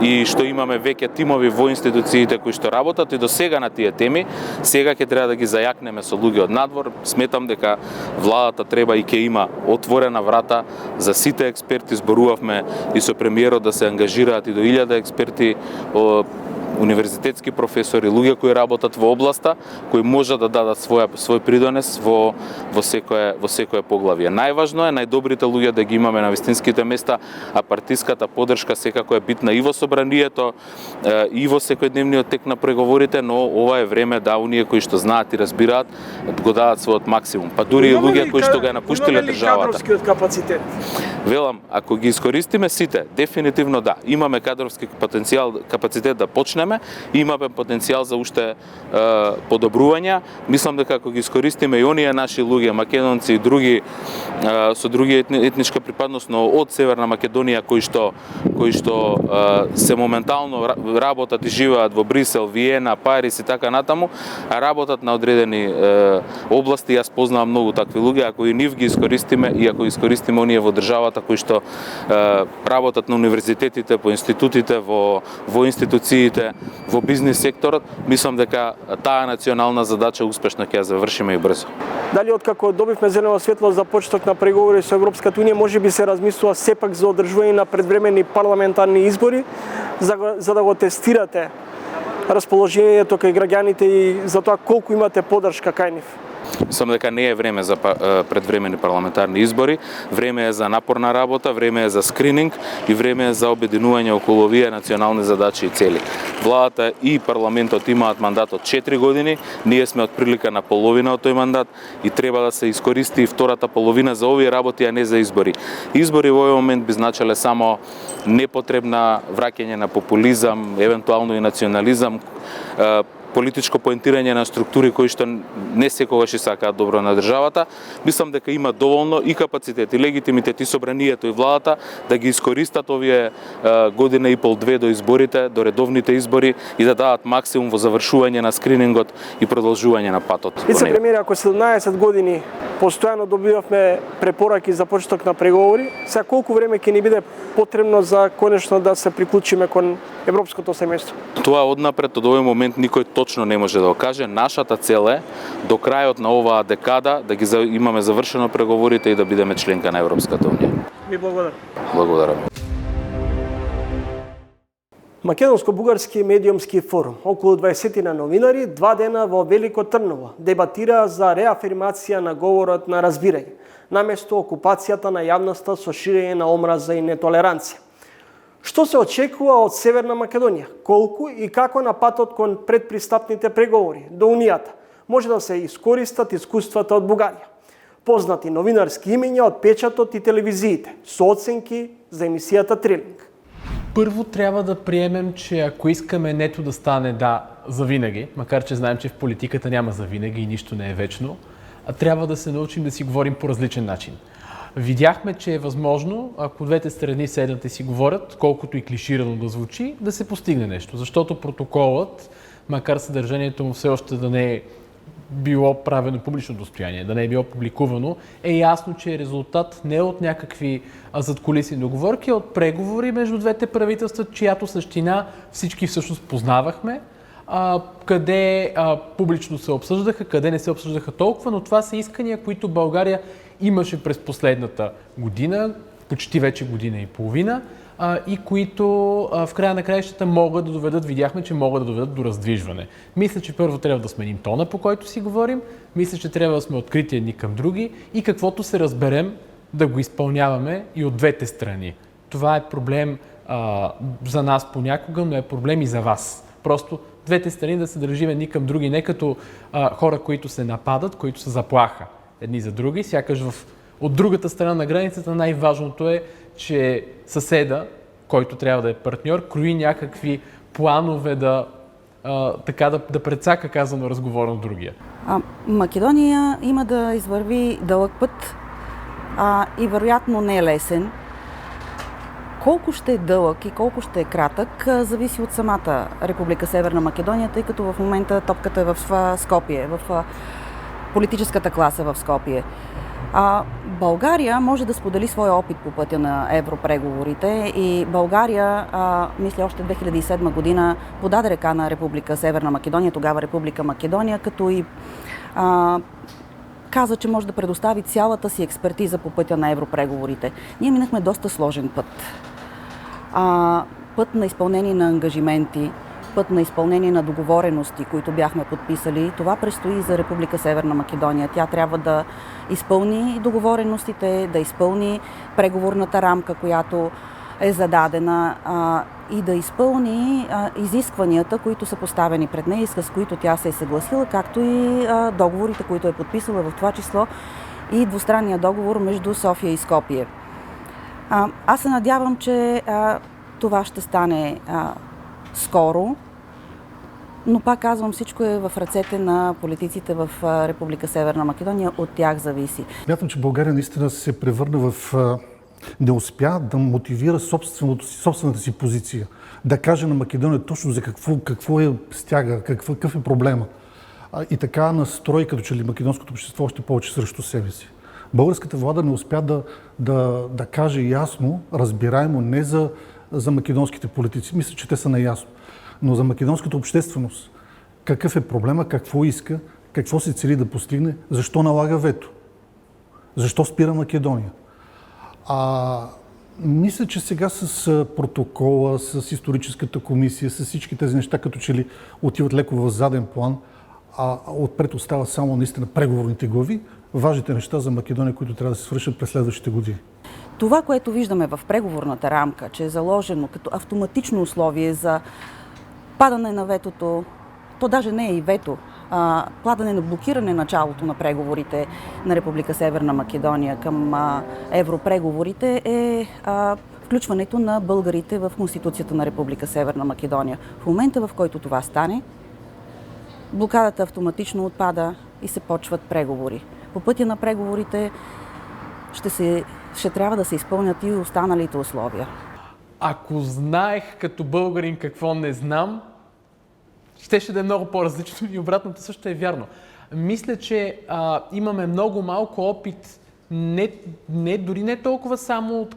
C: и што имаме веќе тимови во институциите кои што работат и до сега на тие теми, сега ќе треба да ги зајакнеме со луѓе од надвор. Сметам дека владата треба и ќе има отворена врата за сите експерти. Зборувавме и со премиерот да се ангажираат и до 1000 експерти, универзитетски професори, луѓе кои работат во областа, кои можат да дадат свој придонес во секое поглавие. Најважно е најдобрите луѓе да ги имаме на вистинските места, а партиската поддршка секако е битна и во собранието, и во секојдневниот тек на преговорите, но ова е време да оние кои што знаат и разбираат го дадат својот максимум. Па дури и луѓе кои што го напуштиле државата.
A: Кадровскиот капацитет?
C: Велам, ако ги искористиме сите, дефинитивно да, имаме кадровски капацитет да почнеме, имаме потенцијал за уште подобрувања. Мислам дека ако ги искористиме и оние наши луѓе, македонци и други со други етничка припадност, но од Северна Македонија кои што се моментално работат и живеат во Брисел, Виена, Париз и така натаму, а работат на одредени области. Јас познавам многу такви луѓе, ако и нив ги искористиме и ако искористиме оние во државата кои што работат на универзитетите, по институтите, во институциите, во бизнис секторот, мислам дека таа национална задача успешно ќе ја завршиме и брзо.
A: Дали откако добивме зелено светло за почеток на преговори со Европската унија, можеби се размислува сепак за одржување на предвремени парламентарни избори, за да го тестирате расположението кај граѓаните и за тоа колку имате поддршка кај нив?
C: Мислам дека не е време за предвремени парламентарни избори, време е за напорна работа, време е за скрининг и време е за обединување околу овие национални задачи и цели. Владата и парламентот имаат мандат од 4 години, ние сме отприлика на половина од тој мандат и треба да се искористи и втората половина за овие работи, а не за избори. Избори во овој момент би значеле само непотребна враќање на популизам, евентуално и национализам, политичко поентирање на структури кои што не секогаш и сакаат добро на државата. Мислам дека има доволно и капацитет, и легитимитет, и собранието, и владата да ги искористат овие година и пол-две до изборите, до редовните избори и да дадат максимум во завршување на скринингот и продолжување на патот.
A: Вице-премиер, ако 17 години постојано добивавме препораки за почеток на преговори, сега колку време ќе ни биде потребно за конечно да се приклучиме кон европското семејство?
C: Тоа однапред од овој момент никој точно не може да го каже. Нашата цел е до крајот на оваа декада да ги имаме завршено преговорите и да бидеме членка на Европската унија.
A: Ви благодарам.
C: Благодарам.
A: Македонско-бугарски медиумски форум. Околу 20 на новинари 2 дена во Велико Трново дебатира за реафирмација на говорот на разбирање, наместо окупацијата на јавноста со ширење на омраза и нетолеранција. Што се очекува од Северна Македонија? Колку и како на патот кон предпристапните преговори до Унијата може да се искористат искуствата од Бугарија? Познати новинарски имења од печатот и телевизиите, со оценки за емисијата Трилинг.
D: Първо трябва да приемем, че ако искаме нето да стане да завинаги, макар че знаем, че в политиката няма завинаги и нищо не е вечно, трябва да се научим да си говорим по различен начин. Видяхме, че е възможно, ако двете страни седнат и си говорят, колкото и клиширано да звучи, да се постигне нещо. Защото протоколът, макар съдържанието му все още да не е било правено публично достояние, да не е било публикувано, е ясно, че е резултат не от някакви задкулисни договорки, а от преговори между двете правителства, чиято същина всички всъщност познавахме, къде публично се обсъждаха, къде не се обсъждаха толкова, но това са искания, които България имаше през последната година, почти вече година и половина, и които в края на краищата могат да доведат, видяхме, че могат да доведат до раздвижване. Мисля, че първо трябва да сменим тона, по който си говорим, мисля, че трябва да сме открити едни към други и каквото се разберем, да го изпълняваме и от двете страни. Това е проблем за нас понякога, но е проблем и за вас. Просто двете страни да се държим едни към други, не като хора, които се нападат, които са заплаха едни за други, сякаш от другата страна на границата най-важното е, че съседа, който трябва да е партньор, крои някакви планове да прецака, казано разговорно другия.
E: Македония има да извърви дълъг път и вероятно не е лесен. Колко ще е дълъг и колко ще е кратък, зависи от самата Република Северна Македония, тъй като в момента топката е в Скопие, в политическата класа в Скопие. България може да сподели своя опит по пътя на европреговорите и България, мисля, още 2007 година подаде ръка на Република Северна Македония, тогава Република Македония, като и каза, че може да предостави цялата си експертиза по пътя на европреговорите. Ние минахме доста сложен път. Път на изпълнение на ангажименти, път на изпълнение на договорености, които бяхме подписали. Това предстои за Република Северна Македония. Тя трябва да изпълни договореностите, да изпълни преговорната рамка, която е зададена и да изпълни изискванията, които са поставени пред нея и с които тя се е съгласила, както и договорите, които е подписала, в това число и двустранния договор между София и Скопие. Аз се надявам, че това ще стане скоро, но пак казвам, всичко е в ръцете на политиците в Република Северна Македония, от тях зависи.
G: Смятам, че България наистина се превърна не успя да мотивира собствената си позиция, да каже на Македония точно за какво е стяга, какъв е проблема. И така настрои като че ли македонското общество още повече срещу себе си. Българската влада не успя да каже ясно, разбираемо, не за македонските политици, мисля, че те са наясно, но за македонската общественост. Какъв е проблема, какво иска, какво се цели да постигне, защо налага вето, защо спира Македония. Мисля, че сега с протокола, с историческата комисия, с всички тези неща, като че ли отиват леко в заден план, отпред остава само наистина преговорните глави, важните неща за Македония, които трябва да се свършат през следващите години.
E: Това, което виждаме в преговорната рамка, че е заложено като автоматично условие за падане на ветото, то даже не е и вето, падане на блокиране началото на преговорите на Република Северна Македония към европреговорите е включването на българите в Конституцията на Република Северна Македония. В момента, в който това стане, блокадата автоматично отпада и се почват преговори. По пътя на преговорите ще трябва да се изпълнят и останалите условия.
D: Ако знаех като българин какво не знам, щеше да е много по-различно и обратното също е вярно. Мисля, че имаме много малко опит, дори не толкова само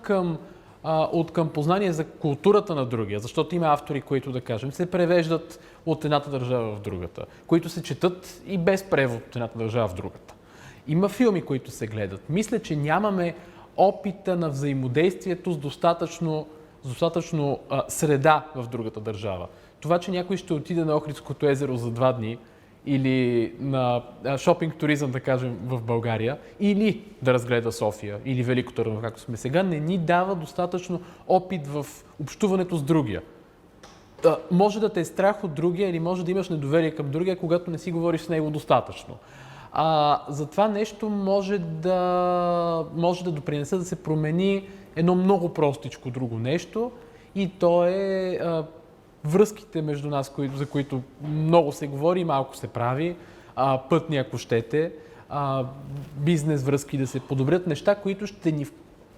D: от към познание за културата на другия, защото има автори, които, да кажем, се превеждат от едната държава в другата, които се четат и без превод от едната държава в другата. Има филми, които се гледат. Мисля, че нямаме опита на взаимодействието с достатъчно с достатъчно среда в другата държава. Това, че някой ще отиде на Охридското езеро за 2 дни или на шопинг туризъм, да кажем, в България, или да разгледа София, или Велико Търново, както сме сега, не ни дава достатъчно опит в общуването с другия. Може да те е страх от другия или може да имаш недоверие към другия, когато не си говориш с него достатъчно. За това нещо може да допринесе да се промени едно много простичко друго нещо и то е връзките между нас, за които много се говори и малко се прави, пътни, ако щете, бизнес връзки да се подобрят, неща, които ще ни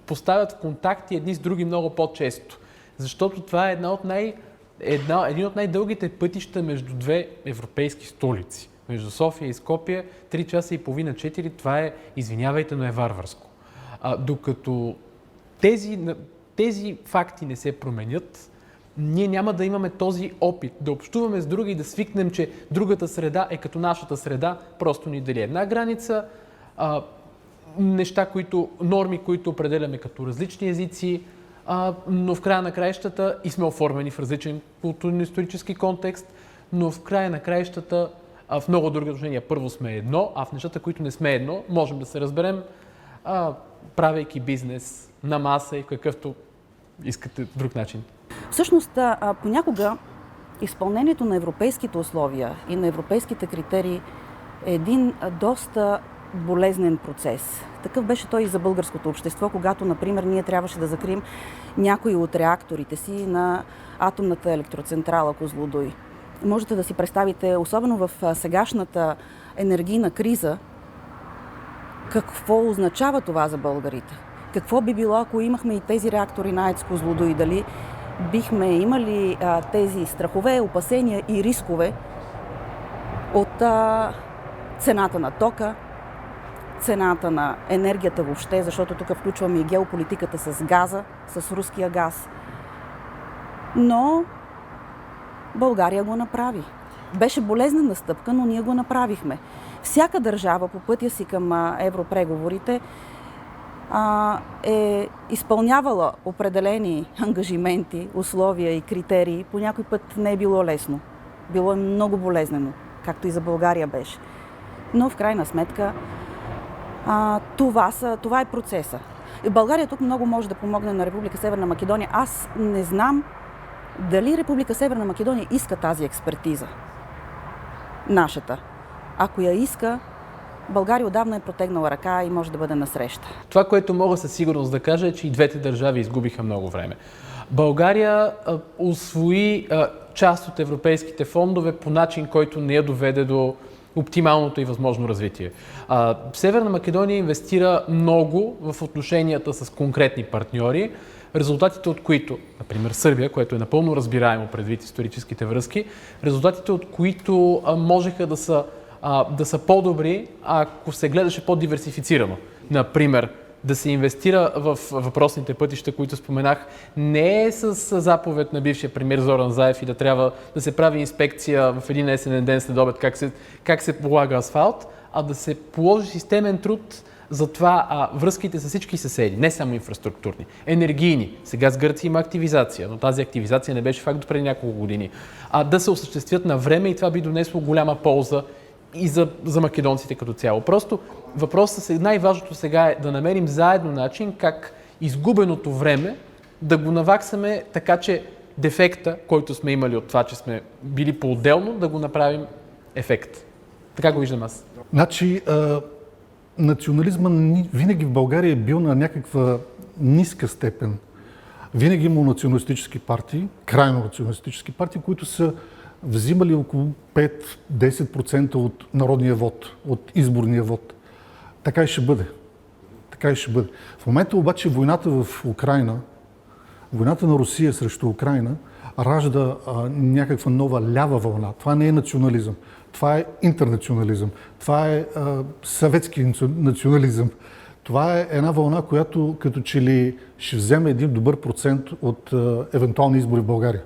D: поставят в контакти едни с други много по-често. Защото това е един от най-дългите пътища между 2 европейски столици. Между София и Скопие 3 часа и половина, 4, това е, извинявайте, но е варварско. Докато тези факти не се променят, ние няма да имаме този опит да общуваме с други и да свикнем, че другата среда е като нашата среда, просто ни дели една граница, норми, които определяме като различни езици, но в края на краищата и сме оформени в различен културно-исторически контекст, но в края на краищата в много други отношения първо сме едно, а в нещата, които не сме едно, можем да се разберем, правейки бизнес на маса и в какъвто искате друг начин.
E: Всъщност, понякога изпълнението на европейските условия и на европейските критерии е един доста болезнен процес. Такъв беше той и за българското общество, когато, например, ние трябваше да закрием някои от реакторите си на атомната електроцентрала Козлодуй. Можете да си представите, особено в сегашната енергийна криза, какво означава това за българите. Какво би било, ако имахме и тези реактори на АЕЦ Козлодуй? Дали бихме имали тези страхове, опасения и рискове от цената на тока, цената на енергията въобще, защото тук включваме и геополитиката с газа, с руския газ. Но България го направи. Беше болезнена стъпка, но ние го направихме. Всяка държава по пътя си към европреговорите е изпълнявала определени ангажименти, условия и критерии. По някой път не е било лесно. Било е много болезнено, както и за България беше. Но в крайна сметка това е процеса. И България тук много може да помогне на Република Северна Македония. Аз не знам дали Република Северна Македония иска тази експертиза. Нашата. Ако я иска, България отдавна е протегнала ръка и може да бъде насреща.
D: Това, което мога със сигурност да кажа е, че и двете държави изгубиха много време. България усвои част от европейските фондове по начин, който не я доведе до оптималното и възможно развитие. Северна Македония инвестира много в отношенията с конкретни партньори, резултатите от които, например Сърбия, което е напълно разбираемо предвид историческите връзки, резултатите от които можеха да са по-добри, ако се гледаше по-диверсифицирано. Например, да се инвестира в въпросните пътища, които споменах, не е с заповед на бившия премиер Зоран Заев и да трябва да се прави инспекция в един есенен ден след обед как се полага асфалт, а да се положи системен труд за това връзките с всички съседи, не само инфраструктурни, енергийни. Сега с Гърция има активизация, но тази активизация не беше факт до преди няколко години. Да се осъществят на време и това би донесло голяма полза и за македонците като цяло. Просто въпросът най-важното сега е да намерим заедно начин как изгубеното време да го наваксаме така, че дефекта, който сме имали от това, че сме били по-отделно, да го направим ефект. Така го виждам аз.
G: Значи, национализма винаги в България е бил на някаква ниска степен. Винаги има националистически партии, крайно националистически партии, които са взимали около 5-10% от народния вод, от изборния вод. Така и ще бъде. Така и ще бъде. В момента обаче войната в Украйна, войната на Русия срещу Украйна, ражда някаква нова лява вълна. Това не е национализъм. Това е интернационализъм. Това е съветски национализъм. Това е една вълна, която като че ли ще вземе един добър процент от евентуални избори в България.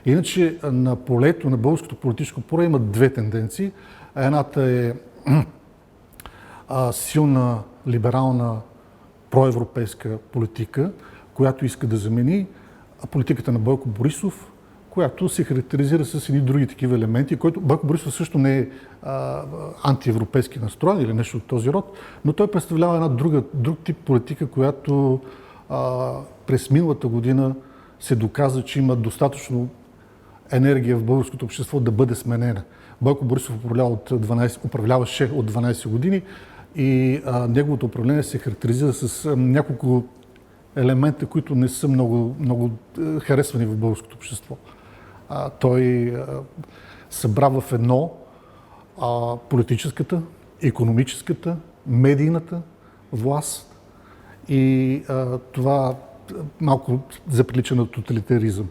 G: Иначе на полето, на българското политическо поле има две тенденции. Едната е силна, либерална, проевропейска политика, която иска да замени политиката на Бойко Борисов, която се характеризира с едни други такива елементи, който Бойко Борисов също не е антиевропейски настроен или нещо от този род, но той представлява една друг тип политика, която през миналата година се доказа, че има достатъчно енергия в българското общество да бъде сменена. Бойко Борисов управляваше от 12 години и неговото управление се характеризира с няколко елемента, които не са много харесвани в българското общество. Той събра в едно политическата, икономическата, медийната власт и това малко заприлича на тоталитаризъм.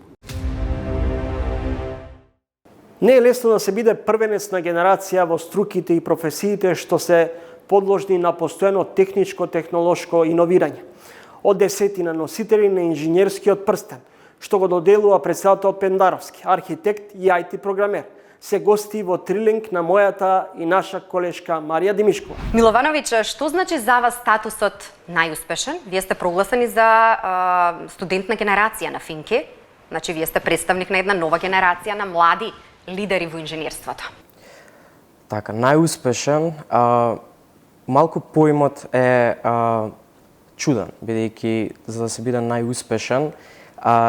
A: Не е лесно да се биде првенец на генерација во струките и професиите што се подложни на постојано техничко-технолошко иновирање. Од десетина носители на инженерскиот прстен, што го доделува председател Пендаровски, архитект и IT програмер, се гости во Трилинг на мојата и наша колешка Марија Димишкова.
H: Милованович, што значи за вас статусот најуспешен? Вие сте прогласени за студент на генерација на Финки. Значи, вие сте представник на една нова генерација на млади лидери во инженерството.
I: Така, најуспешен, малку поимот е чуден, бидејќи за да се биде најуспешен,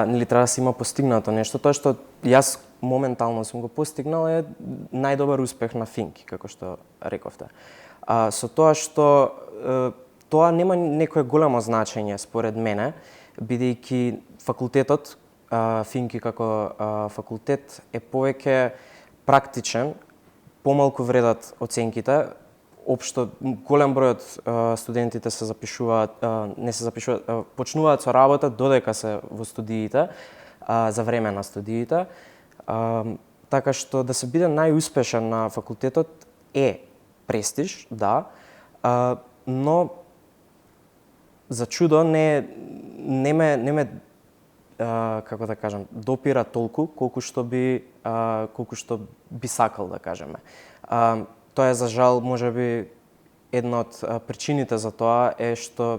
I: нели треба да се има постигнато нешто. Тоа што јас моментално сум го постигнал е најдобар успех на Финки, како што рековте. Со тоа што тоа нема некое големо значење според мене, бидејќи факултетот Финки како факултет е повеќе практичен, помалку вредат оценките. Општо голем број од студентите се запишуваат, почнуваат со работа додека се во студиите, за време на студиите. Така што да се биде најуспешен на факултетот е престиж, да, но за чудо не ме како да кажам, допира толку колку што би сакал да кажеме. Тоа е за жал, можеби една од причините за тоа е што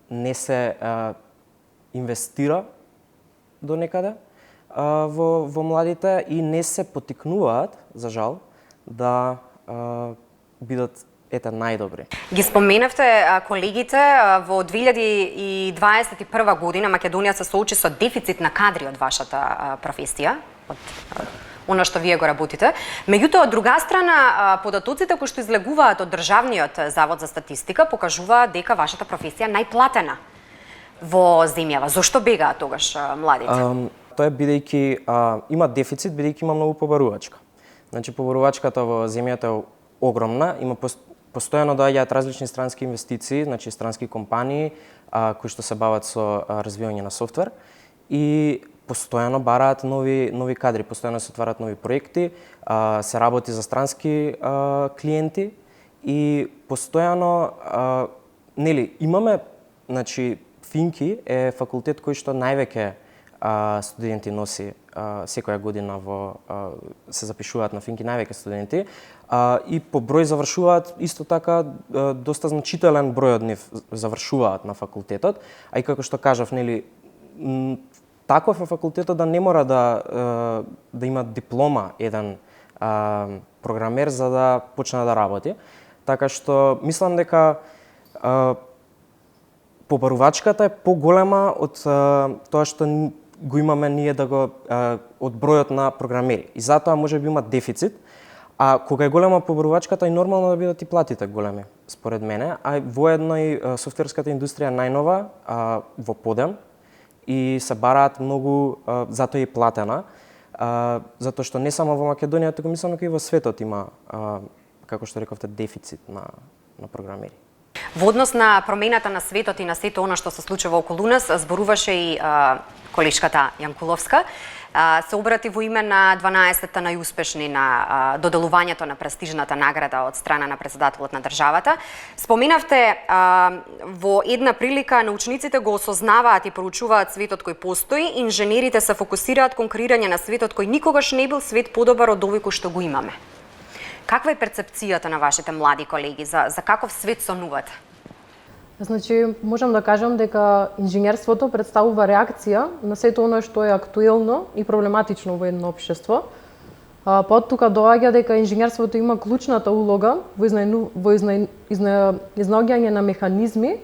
I: не се инвестира до некаде во младите и не се потикнуваат, за жал, да бидат најдобри.
H: Ги споменавте колегите, во 2021 година Македонија се соочи со дефицит на кадри од вашата професија, од она што вие го работите. Меѓутоа, од друга страна, податоците кои што излегуваат од Државниот завод за статистика покажуваат дека вашата професија е најплатена во земјава. Зошто бегаат тогаш младите?
I: Тоа е бидејќи има дефицит, бидејќи има многу побарувачка. Значи, побарувачката во земјата е огромна, има постојано доаѓаат различни странски инвестиции, значи странски компании кои што се бават со развивање на софтвер и постојано бараат нови кадри, постојано се отварат нови проекти, се работи за странски клиенти и постојано имаме, значи Финки е факултет кој што највеќе студенти носи секоја година се запишуваат на Финки највеќе студенти и по број завршуваат исто така доста значителен број од нив завршуваат на факултетот, а и како што кажав, таков е факултетот да не мора да има диплома еден програмер за да почне да работи. Така што мислам дека побарувачката е поголема од тоа што го имаме ние од бројот на програмери. И затоа може би има дефицит, а кога е голема побарувачката е нормално да бидат и платите големи, според мене. А воедно и софтверската индустрија најнова во подем и се бараат многу, затоа и платена, затоа што не само во Македонија, туку мислам дека и во светот има, како што рековте, дефицит на програмери.
H: Во однос на промената на светот и на сето она што се случува околу нас, зборуваше и колешката Јанкуловска, се обрати во име на 12-та најуспешни на доделувањето на престижната награда од страна на председателот на државата. Споменавте во една прилика научниците го осознаваат и проучуваат светот кој постои, инженерите се фокусираат кон креирање на светот кој никогаш не бил свет подобар од овој кој што го имаме. Каква е перцепцијата на вашите млади колеги? За каков свет сонувате?
J: Значи, можам да кажам дека инженерството представува реакција на сето оно што е актуелно и проблематично во едно општество. Под тука доаѓа дека инженерството има клучната улога во изнаоѓање на механизми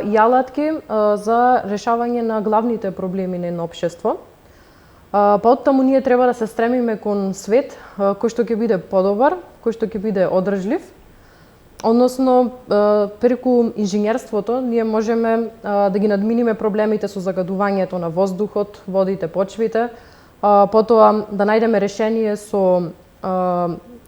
J: и алатки за решавање на главните проблеми на едно општество. Поттаму ние треба да се стремиме кон свет кој што ќе биде подобар, кој што ќе биде одржлив. Односно, преку инженерството ние можеме да ги надминиме проблемите со загадувањето на воздухот, водите, почвите, потоа да најдеме решение со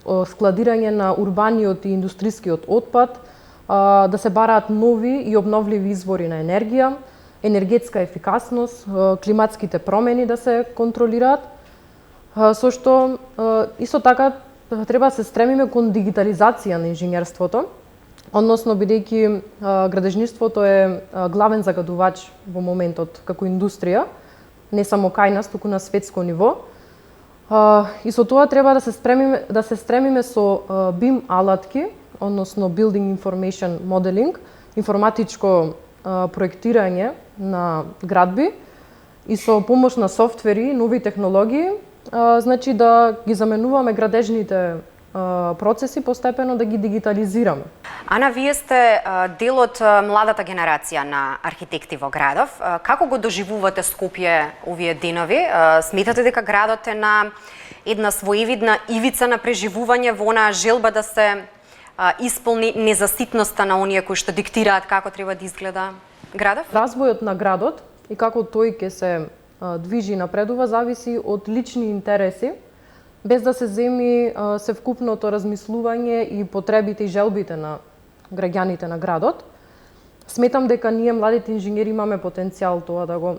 J: складирање на урбаниот и индустрискиот отпад, да се бараат нови и обновливи извори на енергија, енергетска ефикасност, климатските промени да се контролираат, со што исто така треба да се стремиме кон дигитализација на инженерството, односно бидејќи градежништвото е главен загадувач во моментот како индустрија, не само кај нас, туку на светско ниво. И со тоа треба да се стремиме со BIM алатки, односно Building Information Modeling, информатичко проектирање на градби и со помош на софтвери, нови технологии, значи да ги заменуваме градежните процеси, постепено да ги дигитализираме.
H: Ана, вие сте дел од младата генерација на архитекти во градов. Како го доживувате Скопје овие денови? Сметате дека градот е на една своевидна ивица на преживување во онаа желба да се исполни незаситноста на оние кои што диктираат како треба да изгледа градов?
J: Развојот на градот и како тој ќе се движи и напредува зависи од лични интереси, без да се земи севкупното размислување и потребите и желбите на граѓаните на градот. Сметам дека ние младите инженери имаме потенцијал тоа да го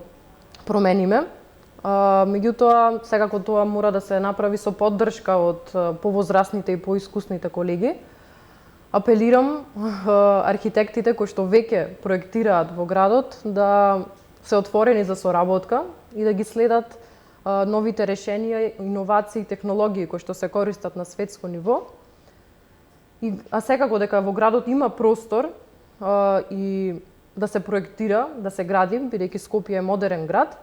J: промениме. Меѓутоа, секако тоа мора да се направи со поддршка од повозрастните и поискусните колеги. Апелирам архитектите кои што веќе проектираат во градот да се отворени за соработка и да ги следат новите решенија, иновации, технологии кои што се користат на светско ниво. А секако дека во градот има простор и да се проектира, да се гради, бидејќи Скопје е модерен град.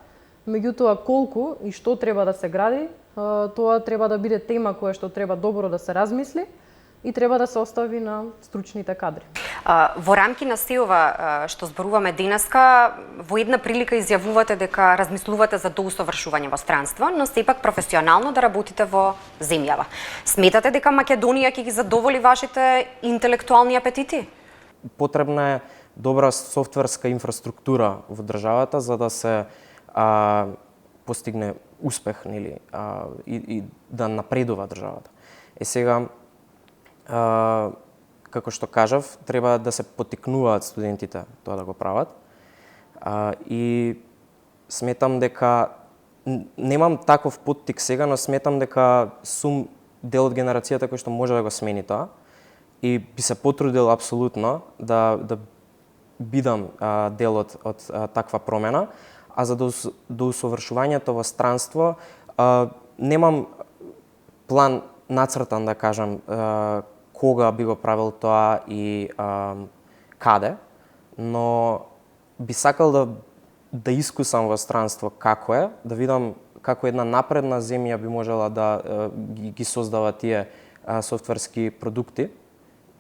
J: Меѓутоа, колку и што треба да се гради, тоа треба да биде тема која што треба добро да се размисли и треба да се остави на стручните кадри.
H: Во рамки на се ова што зборуваме денеска, во една прилика изјавувате дека размислувате за доусовршување во странство, но сепак професионално да работите во земјава. Сметате дека Македонија ќе ги задоволи вашите интелектуални апетити?
I: Потребна е добра софтверска инфраструктура во државата за да се постигне успех, нели, и да напредува државата. Сега, како што кажав, треба да се поттикнуваат студентите тоа да го прават. И сметам дека немам таков поттик сега, но сметам дека сум дел од генерацијата кој што може да го смени тоа и би се потрудил апсолутно да бидам дел од таква промена, а за до усовршувањето во странство немам план нацртан, да кажам, кога би го правил тоа и каде, но би сакал да искусам во странство како е, да видам како една напредна земја би можела да ги создава тие софтверски продукти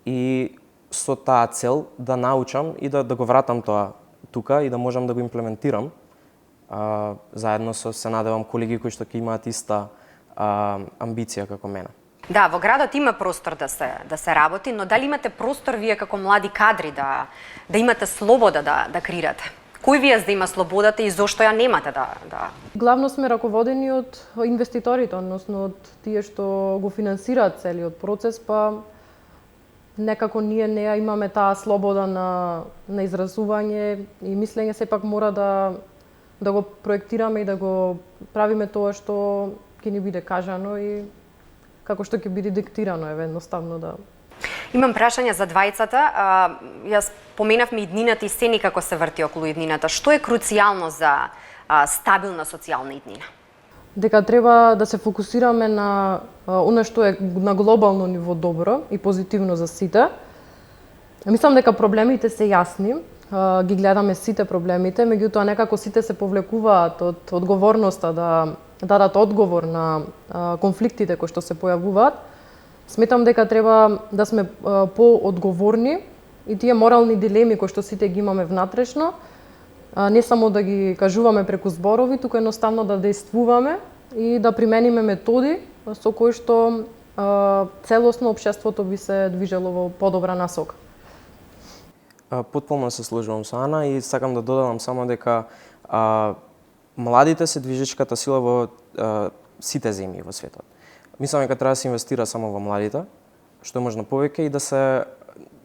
I: и со таа цел да научам и да го вратам тоа тука и да можам да го имплементирам заедно со, се надевам, колеги кои што ќе имаат иста амбиција како мене.
H: Да, во градот има простор да се работи, но дали имате простор вие како млади кадри да имате слобода да креирате? Кој вие да има слободата и зошто ја немате да?
J: Главно сме раководени од инвеститорите, односно од тие што го финансираат целиот процес, па некако ние не имаме таа слобода на изразување и мислење, сепак мора да го проектираме и да го правиме тоа што ќе ни биде кажано и како што ќе биде диктирано, едноставно да.
H: Имам прашање за двајцата. Јас поменавме иднината и се некако се врти околу иднината. Што е круцијално за стабилна социјална иднина?
J: Дека треба да се фокусираме на она што е на глобално ниво добро и позитивно за сите Мислам дека проблемите се јасни, ги гледаме сите проблемите, меѓутоа некако сите се повлекуваат од одговорноста да дадат одговор на конфликтите кои што се појавуваат. Сметам дека треба да сме поодговорни и тие морални дилеми кои што сите ги имаме внатрешно, не само да ги кажуваме преку зборови, туку едноставно да действуваме и да примениме методи со кои што целосно општеството би се движело во подобра насока.
I: Потполно се сложувам со Ана и сакам да додадам само дека младите се движечката сила во сите земји во светот. Мислам дека треба да се инвестира само во младите, што е можно повеќе и да се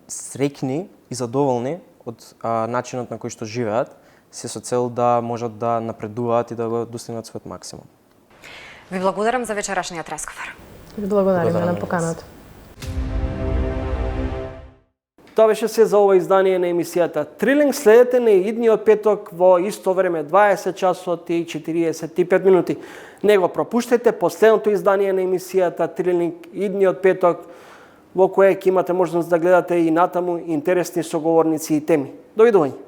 I: среќни и задоволни од начинот на кој што живеат, се со цел да можат да напредуваат и да го достигнат својот максимум.
H: Ви благодарам за вечерашниот разговор.
J: Ви благодариме на поканата.
A: Тоа беше се за ова издание на емисијата Трилинг. Следете на идниот петок во исто време 20 часот и 45 минути. Не го пропуштете последното издание на емисијата Трилинг идниот петок, во кое ќе имате можност да гледате и натаму интересни соговорници и теми. Довидување.